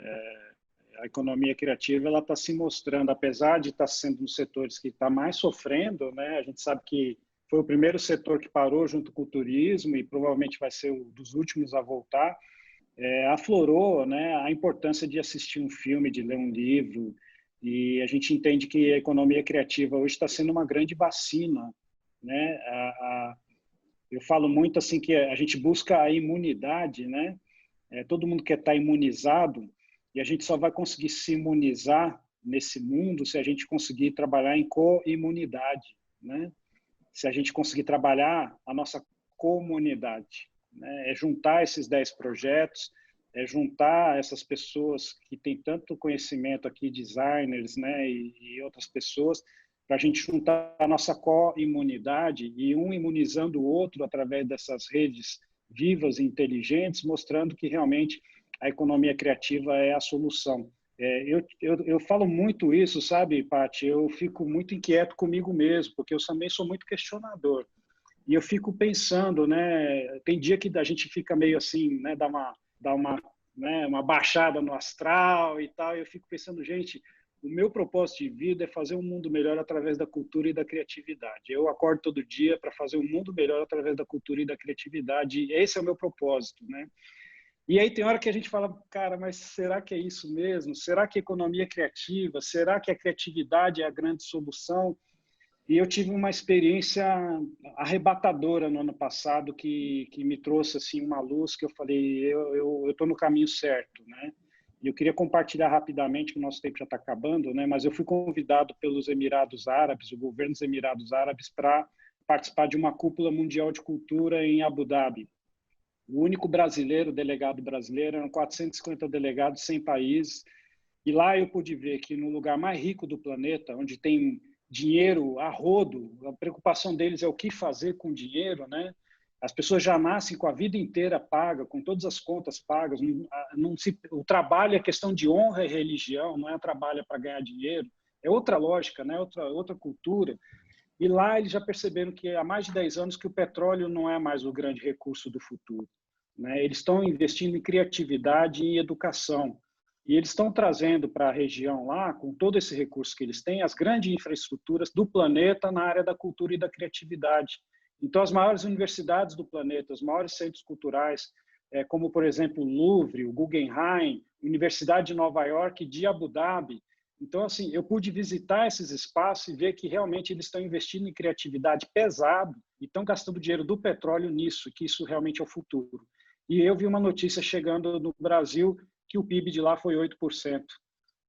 a economia criativa ela está se mostrando, apesar de estar sendo um dos setores que está mais sofrendo, né, a gente sabe que foi o primeiro setor que parou junto com o turismo e provavelmente vai ser um dos últimos a voltar, aflorou, né, a importância de assistir um filme, de ler um livro, e a gente entende que a economia criativa hoje está sendo uma grande vacina, né, eu falo muito assim que a gente busca a imunidade, né, todo mundo quer estar imunizado e a gente só vai conseguir se imunizar nesse mundo se a gente conseguir trabalhar em co-imunidade, né, se a gente conseguir trabalhar a nossa comunidade, né? Juntar esses 10 projetos, juntar essas pessoas que têm tanto conhecimento aqui, designers, né? e outras pessoas, para a gente juntar a nossa co-imunidade e um imunizando o outro através dessas redes vivas e inteligentes, mostrando que realmente a economia criativa é a solução. Eu falo muito isso, sabe, Paty? Eu fico muito inquieto comigo mesmo, porque eu também sou muito questionador. E eu fico pensando, né? Tem dia que a gente fica meio assim, né? Dá uma baixada no astral e tal. E eu fico pensando, gente, o meu propósito de vida é fazer um mundo melhor através da cultura e da criatividade. Eu acordo todo dia para fazer um mundo melhor através da cultura e da criatividade. E esse é o meu propósito, né? E aí tem hora que a gente fala, cara, mas será que é isso mesmo? Será que a economia é criativa? Será que a criatividade é a grande solução? E eu tive uma experiência arrebatadora no ano passado que me trouxe assim uma luz que eu falei, eu estou no caminho certo, né? E eu queria compartilhar rapidamente, que o nosso tempo já está acabando, né? Mas eu fui convidado pelos Emirados Árabes, o governo dos Emirados Árabes, para participar de uma cúpula mundial de cultura em Abu Dhabi. O único brasileiro, delegado brasileiro, eram 450 delegados, 100 países. E lá eu pude ver que no lugar mais rico do planeta, onde tem dinheiro a rodo, a preocupação deles é o que fazer com dinheiro, né? As pessoas já nascem com a vida inteira paga, com todas as contas pagas. O trabalho é questão de honra e religião, não é trabalho para ganhar dinheiro. É outra lógica, né? outra cultura. E lá eles já perceberam que há mais de 10 anos que o petróleo não é mais o grande recurso do futuro, né? Eles estão investindo em criatividade e em educação. E eles estão trazendo para a região lá, com todo esse recurso que eles têm, as grandes infraestruturas do planeta na área da cultura e da criatividade. Então, as maiores universidades do planeta, os maiores centros culturais, como, por exemplo, o Louvre, o Guggenheim, Universidade de Nova York, de Abu Dhabi. Então, assim, eu pude visitar esses espaços e ver que realmente eles estão investindo em criatividade pesado e estão gastando dinheiro do petróleo nisso, que isso realmente é o futuro. E eu vi uma notícia chegando no Brasil que o PIB de lá foi 8%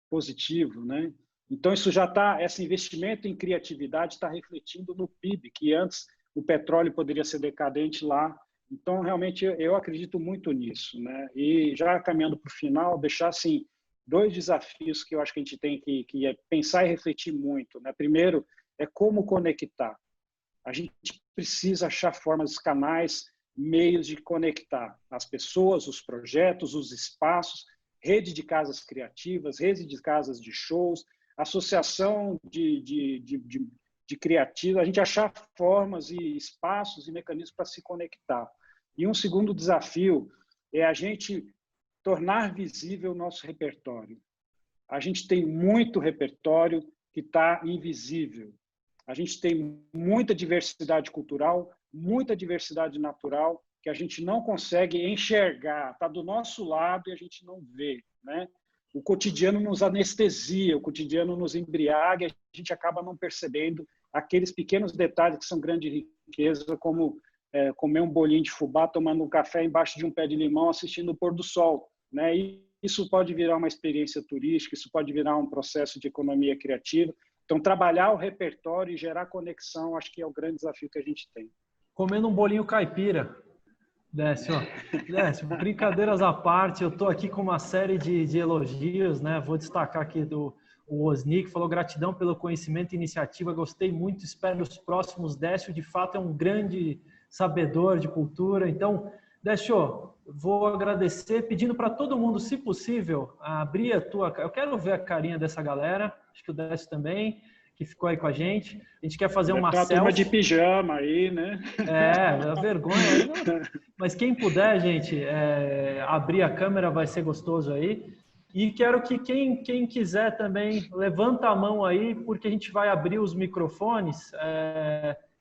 positivo, né? Então, isso já está, esse investimento em criatividade está refletindo no PIB, que antes o petróleo poderia ser decadente lá. Então, realmente, eu acredito muito nisso, né? E já caminhando para o final, deixar, assim, 2 desafios que eu acho que a gente tem que pensar e refletir muito, né? Primeiro, é como conectar. A gente precisa achar formas, canais, meios de conectar as pessoas, os projetos, os espaços, rede de casas criativas, rede de casas de shows, associação de criativos, a gente achar formas e espaços e mecanismos para se conectar. E um segundo desafio é a gente tornar visível o nosso repertório. A gente tem muito repertório que está invisível. A gente tem muita diversidade cultural, muita diversidade natural, que a gente não consegue enxergar, está do nosso lado e a gente não vê, né? O cotidiano nos anestesia, o cotidiano nos embriaga, e a gente acaba não percebendo aqueles pequenos detalhes que são grande riqueza, como comer um bolinho de fubá, tomando um café embaixo de um pé de limão, assistindo o pôr do sol, né? E isso pode virar uma experiência turística, isso pode virar um processo de economia criativa. Então, trabalhar o repertório e gerar conexão, acho que é o grande desafio que a gente tem. Comendo um bolinho caipira. Décio, brincadeiras à parte, eu estou aqui com uma série de elogios, né? Vou destacar aqui do o Osni, que falou gratidão pelo conhecimento e iniciativa, gostei muito, espero os próximos. Décio, de fato, é um grande sabedor de cultura. Então, Décio, vou agradecer, pedindo para todo mundo, se possível, abrir a tua... Eu quero ver a carinha dessa galera, acho que o Décio também, que ficou aí com a gente. A gente quer fazer uma Deve ter selfie. uma turma de pijama aí, né? A vergonha aí. Não... Mas quem puder, gente, abrir a câmera vai ser gostoso aí. E quero que quem quiser também, levanta a mão aí, porque a gente vai abrir os microfones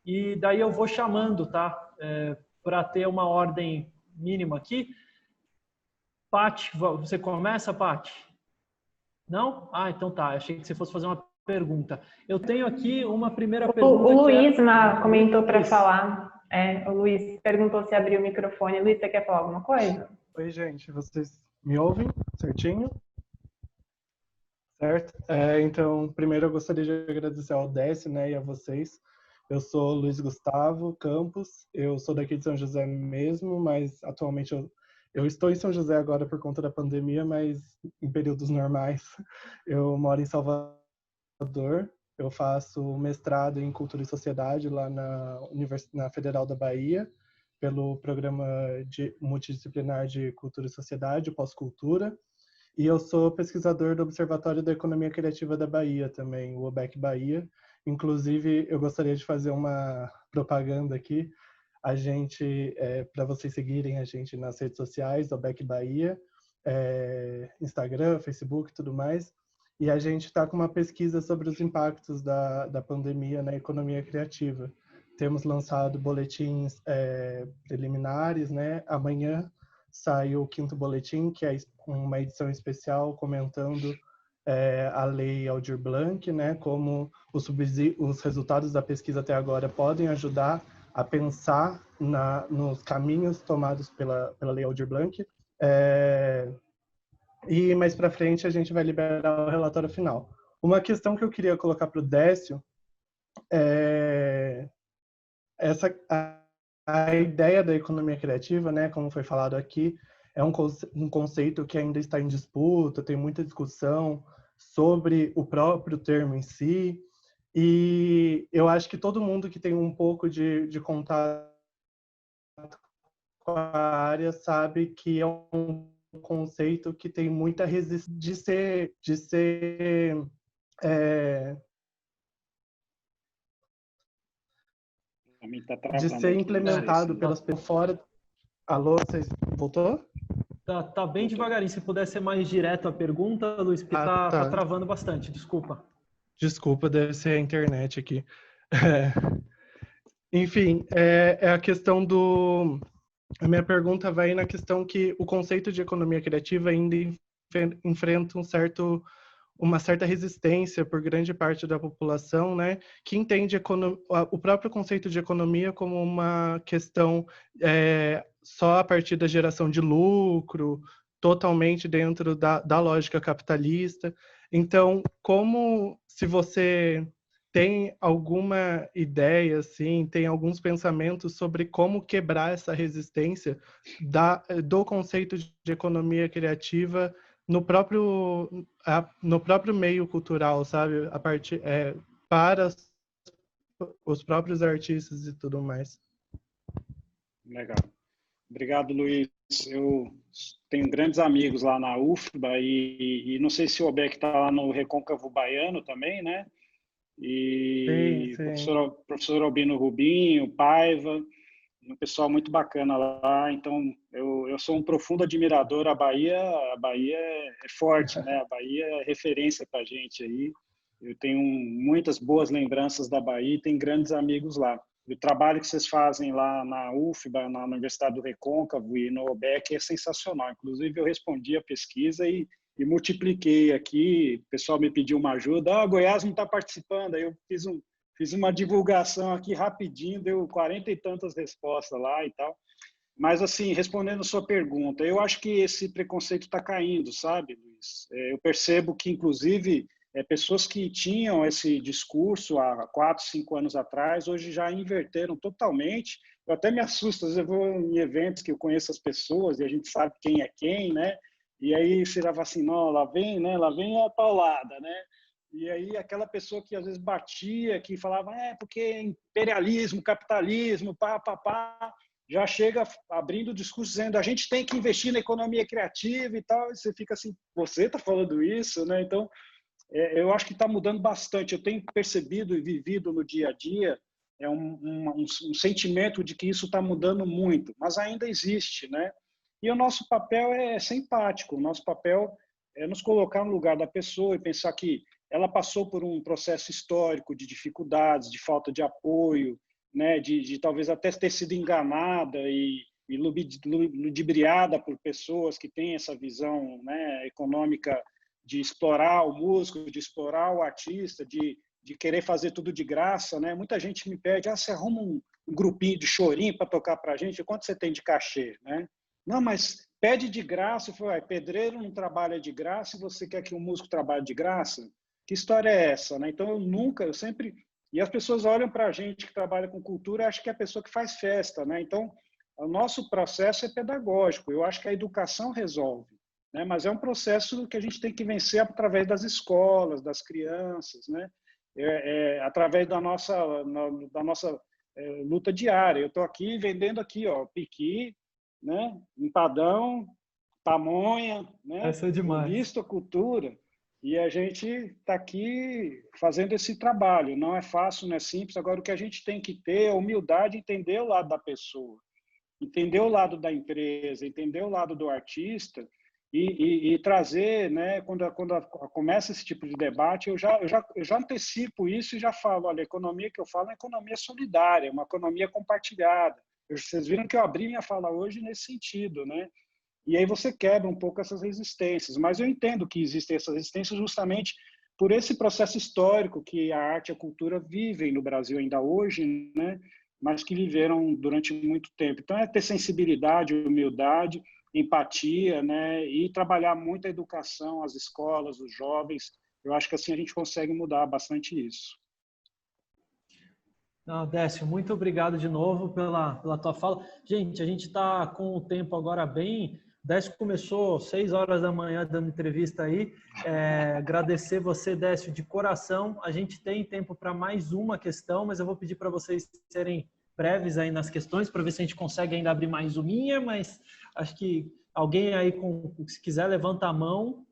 e daí eu vou chamando, tá? Para ter uma ordem mínima aqui. Paty, você começa, Paty? Não? Ah, então tá. Achei que você fosse fazer uma pergunta. Eu tenho aqui uma primeira pergunta. O Luiz comentou para falar. O Luiz perguntou se abriu o microfone. Luiz, você quer falar alguma coisa? Oi, gente. Vocês me ouvem certinho? Certo? Então, primeiro eu gostaria de agradecer ao Décio, né, e a vocês. Eu sou Luiz Gustavo Campos, eu sou daqui de São José mesmo, mas atualmente eu estou em São José agora por conta da pandemia, mas em períodos normais eu moro em Salvador. Eu faço mestrado em Cultura e Sociedade lá na Federal da Bahia, pelo programa multidisciplinar de Cultura e Sociedade, Pós-Cultura. E eu sou pesquisador do Observatório da Economia Criativa da Bahia também, o OBEC Bahia. Inclusive, eu gostaria de fazer uma propaganda aqui. A gente, para vocês seguirem a gente nas redes sociais, OBEC Bahia, Instagram, Facebook e tudo mais. E a gente está com uma pesquisa sobre os impactos da pandemia na economia criativa. Temos lançado boletins preliminares, né? Amanhã sai o 5º boletim, que é uma edição especial comentando a lei Aldir Blanc, né? Como os resultados da pesquisa até agora podem ajudar a pensar nos caminhos tomados pela lei Aldir Blanc. E mais para frente a gente vai liberar o relatório final. Uma questão que eu queria colocar para o Décio é a ideia da economia criativa, né, como foi falado aqui, é um conceito que ainda está em disputa, tem muita discussão sobre o próprio termo em si, e eu acho que todo mundo que tem um pouco de contato com a área sabe que é um conceito que tem muita resistência de ser implementado pelas pessoas fora. Alô, vocês voltou? Tá bem devagarinho. Se puder ser mais direto a pergunta, Luiz, porque tá travando bastante. Desculpa. Desculpa, deve ser a internet aqui. Enfim, a questão do... A minha pergunta vai na questão que o conceito de economia criativa ainda enfrenta uma certa resistência por grande parte da população, né, que entende o próprio conceito de economia como uma questão só a partir da geração de lucro, totalmente dentro da lógica capitalista. Então, se você tem alguma ideia, assim, tem alguns pensamentos sobre como quebrar essa resistência do conceito de economia criativa no próprio meio cultural, sabe? Para os próprios artistas e tudo mais. Legal. Obrigado, Luiz. Eu tenho grandes amigos lá na UFBA e não sei se o Obec está lá no Recôncavo Baiano também, né? E sim. O professor Albino Rubinho, Paiva, um pessoal muito bacana lá. Então, eu sou um profundo admirador. A Bahia é forte, né? A Bahia é referência para a gente aí. Eu tenho muitas boas lembranças da Bahia e tenho grandes amigos lá. O trabalho que vocês fazem lá na UFBA, na Universidade do Recôncavo e no OBEC é sensacional. Inclusive, eu respondi a pesquisa e multipliquei aqui. O pessoal me pediu uma ajuda. Goiás não está participando. Aí eu fiz uma divulgação aqui rapidinho, deu 40 e tantas respostas lá e tal. Mas, assim, respondendo a sua pergunta, eu acho que esse preconceito está caindo, sabe, Luiz? Eu percebo que, inclusive, pessoas que tinham esse discurso há 4, 5 anos atrás, hoje já inverteram totalmente. Eu até me assusto, às vezes eu vou em eventos que eu conheço as pessoas e a gente sabe quem é quem, né? E aí você já fala assim, não, lá vem a paulada, né? E aí aquela pessoa que às vezes batia, que falava, porque imperialismo, capitalismo, já chega abrindo o discurso dizendo a gente tem que investir na economia criativa e tal, e você fica assim, você está falando isso, né? Então, eu acho que está mudando bastante. Eu tenho percebido e vivido no dia a dia um sentimento de que isso está mudando muito, mas ainda existe, né? E o nosso papel é ser empático, o nosso papel é nos colocar no lugar da pessoa e pensar que ela passou por um processo histórico de dificuldades, de falta de apoio, né? de talvez até ter sido enganada e ludibriada por pessoas que têm essa visão, né, econômica de explorar o músico, de explorar o artista, de querer fazer tudo de graça, né? Muita gente me pede, você arruma um grupinho de chorinho para tocar para a gente, quanto você tem de cachê, né? Não, mas pede de graça. Eu falei, pedreiro não trabalha de graça e você quer que um músico trabalhe de graça? Que história é essa, né? Então eu sempre... E as pessoas olham para a gente que trabalha com cultura e acham que é a pessoa que faz festa, né? Então, o nosso processo é pedagógico. Eu acho que a educação resolve, né? Mas é um processo que a gente tem que vencer através das escolas, das crianças, né? Através da nossa luta diária. Eu estou aqui vendendo aqui, piqui, né? Empadão, pamonha, né? Essa é demais. Visto a cultura. E a gente está aqui fazendo esse trabalho. Não é fácil, não é simples. Agora, o que a gente tem que ter é humildade, entender o lado da pessoa, entender o lado da empresa, entender o lado do artista e trazer, né? Quando começa esse tipo de debate, eu já antecipo isso e já falo, olha, a economia que eu falo é economia solidária, uma economia compartilhada. Vocês viram que eu abri minha fala hoje nesse sentido, né? E aí você quebra um pouco essas resistências. Mas eu entendo que existem essas resistências justamente por esse processo histórico que a arte e a cultura vivem no Brasil ainda hoje, né? Mas que viveram durante muito tempo. Então, é ter sensibilidade, humildade, empatia, né? E trabalhar muito a educação, as escolas, os jovens. Eu acho que assim a gente consegue mudar bastante isso. Não, Décio, muito obrigado de novo pela tua fala. Gente, a gente está com o tempo agora bem... Décio começou 6 horas da manhã dando entrevista aí. Agradecer você, Décio, de coração. A gente tem tempo para mais uma questão, mas eu vou pedir para vocês serem breves aí nas questões, para ver se a gente consegue ainda abrir mais uma, mas acho que alguém aí, se quiser, levanta a mão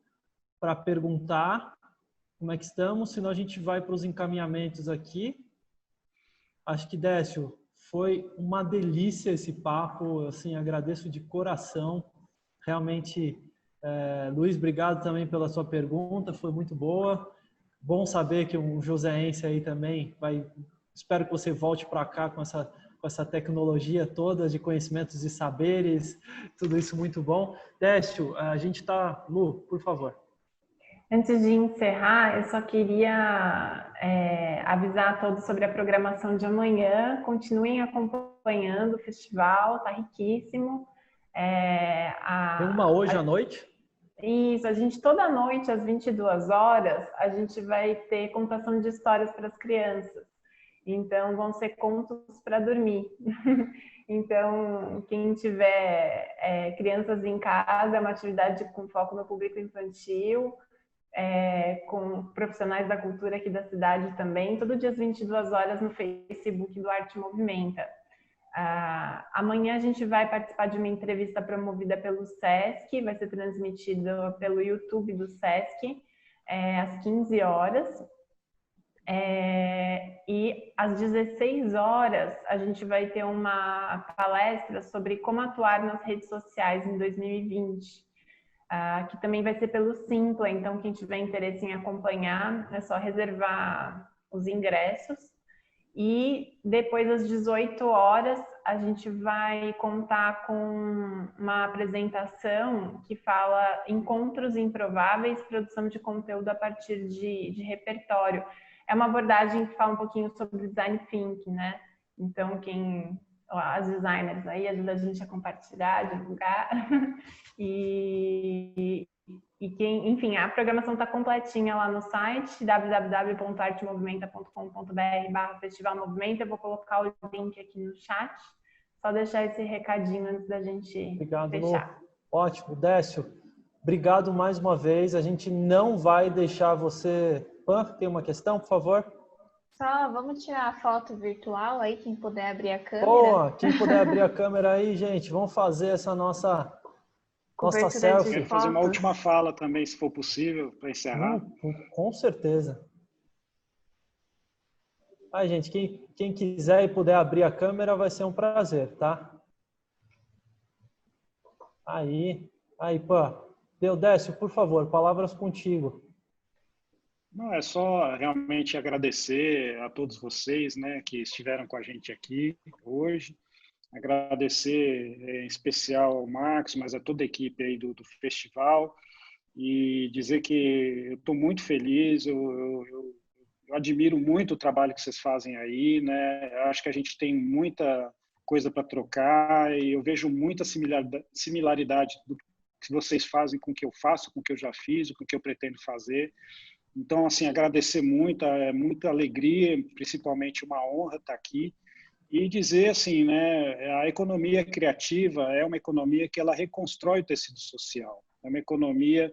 para perguntar como é que estamos, senão a gente vai para os encaminhamentos aqui. Acho que, Décio, foi uma delícia esse papo, assim, agradeço de coração. Realmente, Luiz, obrigado também pela sua pergunta, foi muito boa. Bom saber que um joséense aí também vai... Espero que você volte para cá com essa tecnologia toda de conhecimentos e saberes, tudo isso muito bom. Décio, a gente está... Lu, por favor. Antes de encerrar, eu só queria avisar a todos sobre a programação de amanhã. Continuem acompanhando o festival, está riquíssimo. Tem uma hoje à noite? Isso, a gente toda noite, às 22 horas, a gente vai ter contação de histórias para as crianças. Então, vão ser contos para dormir. Então, quem tiver crianças em casa, é uma atividade com foco no público infantil, com profissionais da cultura aqui da cidade também, todo dia às 22 horas no Facebook do Arte Movimenta. Amanhã a gente vai participar de uma entrevista promovida pelo SESC, vai ser transmitida pelo YouTube do SESC, às 15 horas. E às 16 horas a gente vai ter uma palestra sobre como atuar nas redes sociais em 2020, que também vai ser pelo Simpla, então quem tiver interesse em acompanhar é só reservar os ingressos. E depois às 18 horas a gente vai contar com uma apresentação que fala Encontros Improváveis, produção de conteúdo a partir de repertório. É uma abordagem que fala um pouquinho sobre design thinking, né? Então, as designers aí ajudam a gente a compartilhar, divulgar. Enfim, a programação está completinha lá no site www.artemovimenta.com.br/Festival Movimenta. Eu vou colocar o link aqui no chat. Só deixar esse recadinho antes da gente fechar. Lu. Ótimo. Décio, obrigado mais uma vez. A gente não vai deixar você Pan, tem uma questão, por favor? Só vamos tirar a foto virtual aí, quem puder abrir a câmera. Boa, quem puder abrir a câmera aí, gente, vamos fazer essa nossa selfie. Quero fazer uma última fala também, se for possível, para encerrar. Com certeza. Ai, gente, quem quiser e puder abrir a câmera vai ser um prazer, tá? Aí, Pan. Décio, por favor, palavras contigo. Não, é só realmente agradecer a todos vocês, né, que estiveram com a gente aqui hoje. Agradecer em especial ao Marcos, mas a toda a equipe aí do festival, e dizer que eu estou muito feliz, eu admiro muito o trabalho que vocês fazem aí, né? Eu acho que a gente tem muita coisa para trocar e eu vejo muita similaridade do que vocês fazem com o que eu faço, com o que eu já fiz, com o que eu pretendo fazer. Então, assim, agradecer muito, é muita alegria, principalmente uma honra estar aqui. E dizer assim, né, a economia criativa é uma economia que ela reconstrói o tecido social. É uma economia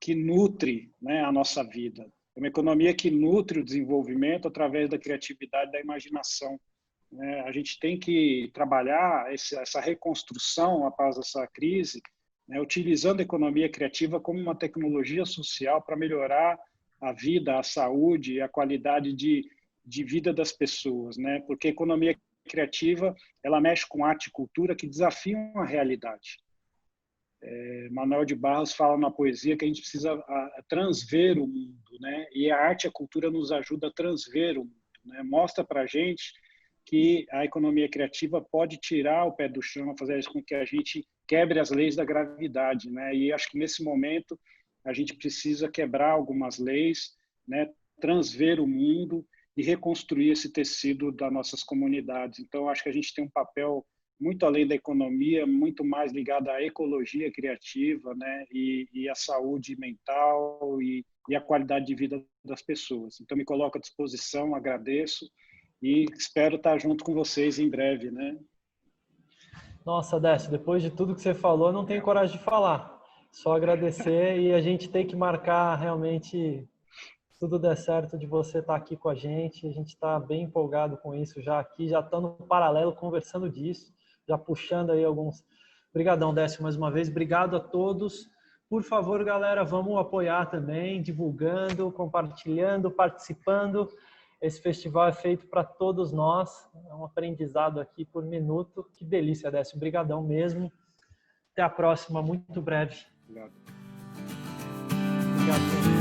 que nutre, né, a nossa vida. É uma economia que nutre o desenvolvimento através da criatividade, da imaginação. Né? A gente tem que trabalhar essa reconstrução após essa crise, né, utilizando a economia criativa como uma tecnologia social para melhorar a vida, a saúde, a qualidade de vida das pessoas, né? Porque a economia criativa ela mexe com arte e cultura que desafiam a realidade. Manuel de Barros fala na poesia que a gente precisa transver o mundo, né? E a arte e a cultura nos ajuda a transver o mundo, né? Mostra para a gente que a economia criativa pode tirar o pé do chão, fazer com que a gente quebre as leis da gravidade, né? E acho que nesse momento a gente precisa quebrar algumas leis, né? Transver o mundo e reconstruir esse tecido das nossas comunidades. Então, acho que a gente tem um papel muito além da economia, muito mais ligado à ecologia criativa, né? E à saúde mental e a qualidade de vida das pessoas. Então, me coloco à disposição, agradeço e espero estar junto com vocês em breve, né? Nossa, Décio, depois de tudo que você falou, eu não tenho coragem de falar. Só agradecer e a gente tem que marcar realmente, se tudo der certo, de você estar aqui com a gente. A gente está bem empolgado com isso já aqui, já estamos no paralelo conversando disso, já puxando aí alguns. Obrigadão, Décio, mais uma vez. Obrigado a todos. Por favor, galera, vamos apoiar também, divulgando, compartilhando, participando. Esse festival é feito para todos nós. É um aprendizado aqui por minuto. Que delícia, Décio. Obrigadão mesmo. Até a próxima, muito breve. Obrigado. Obrigado.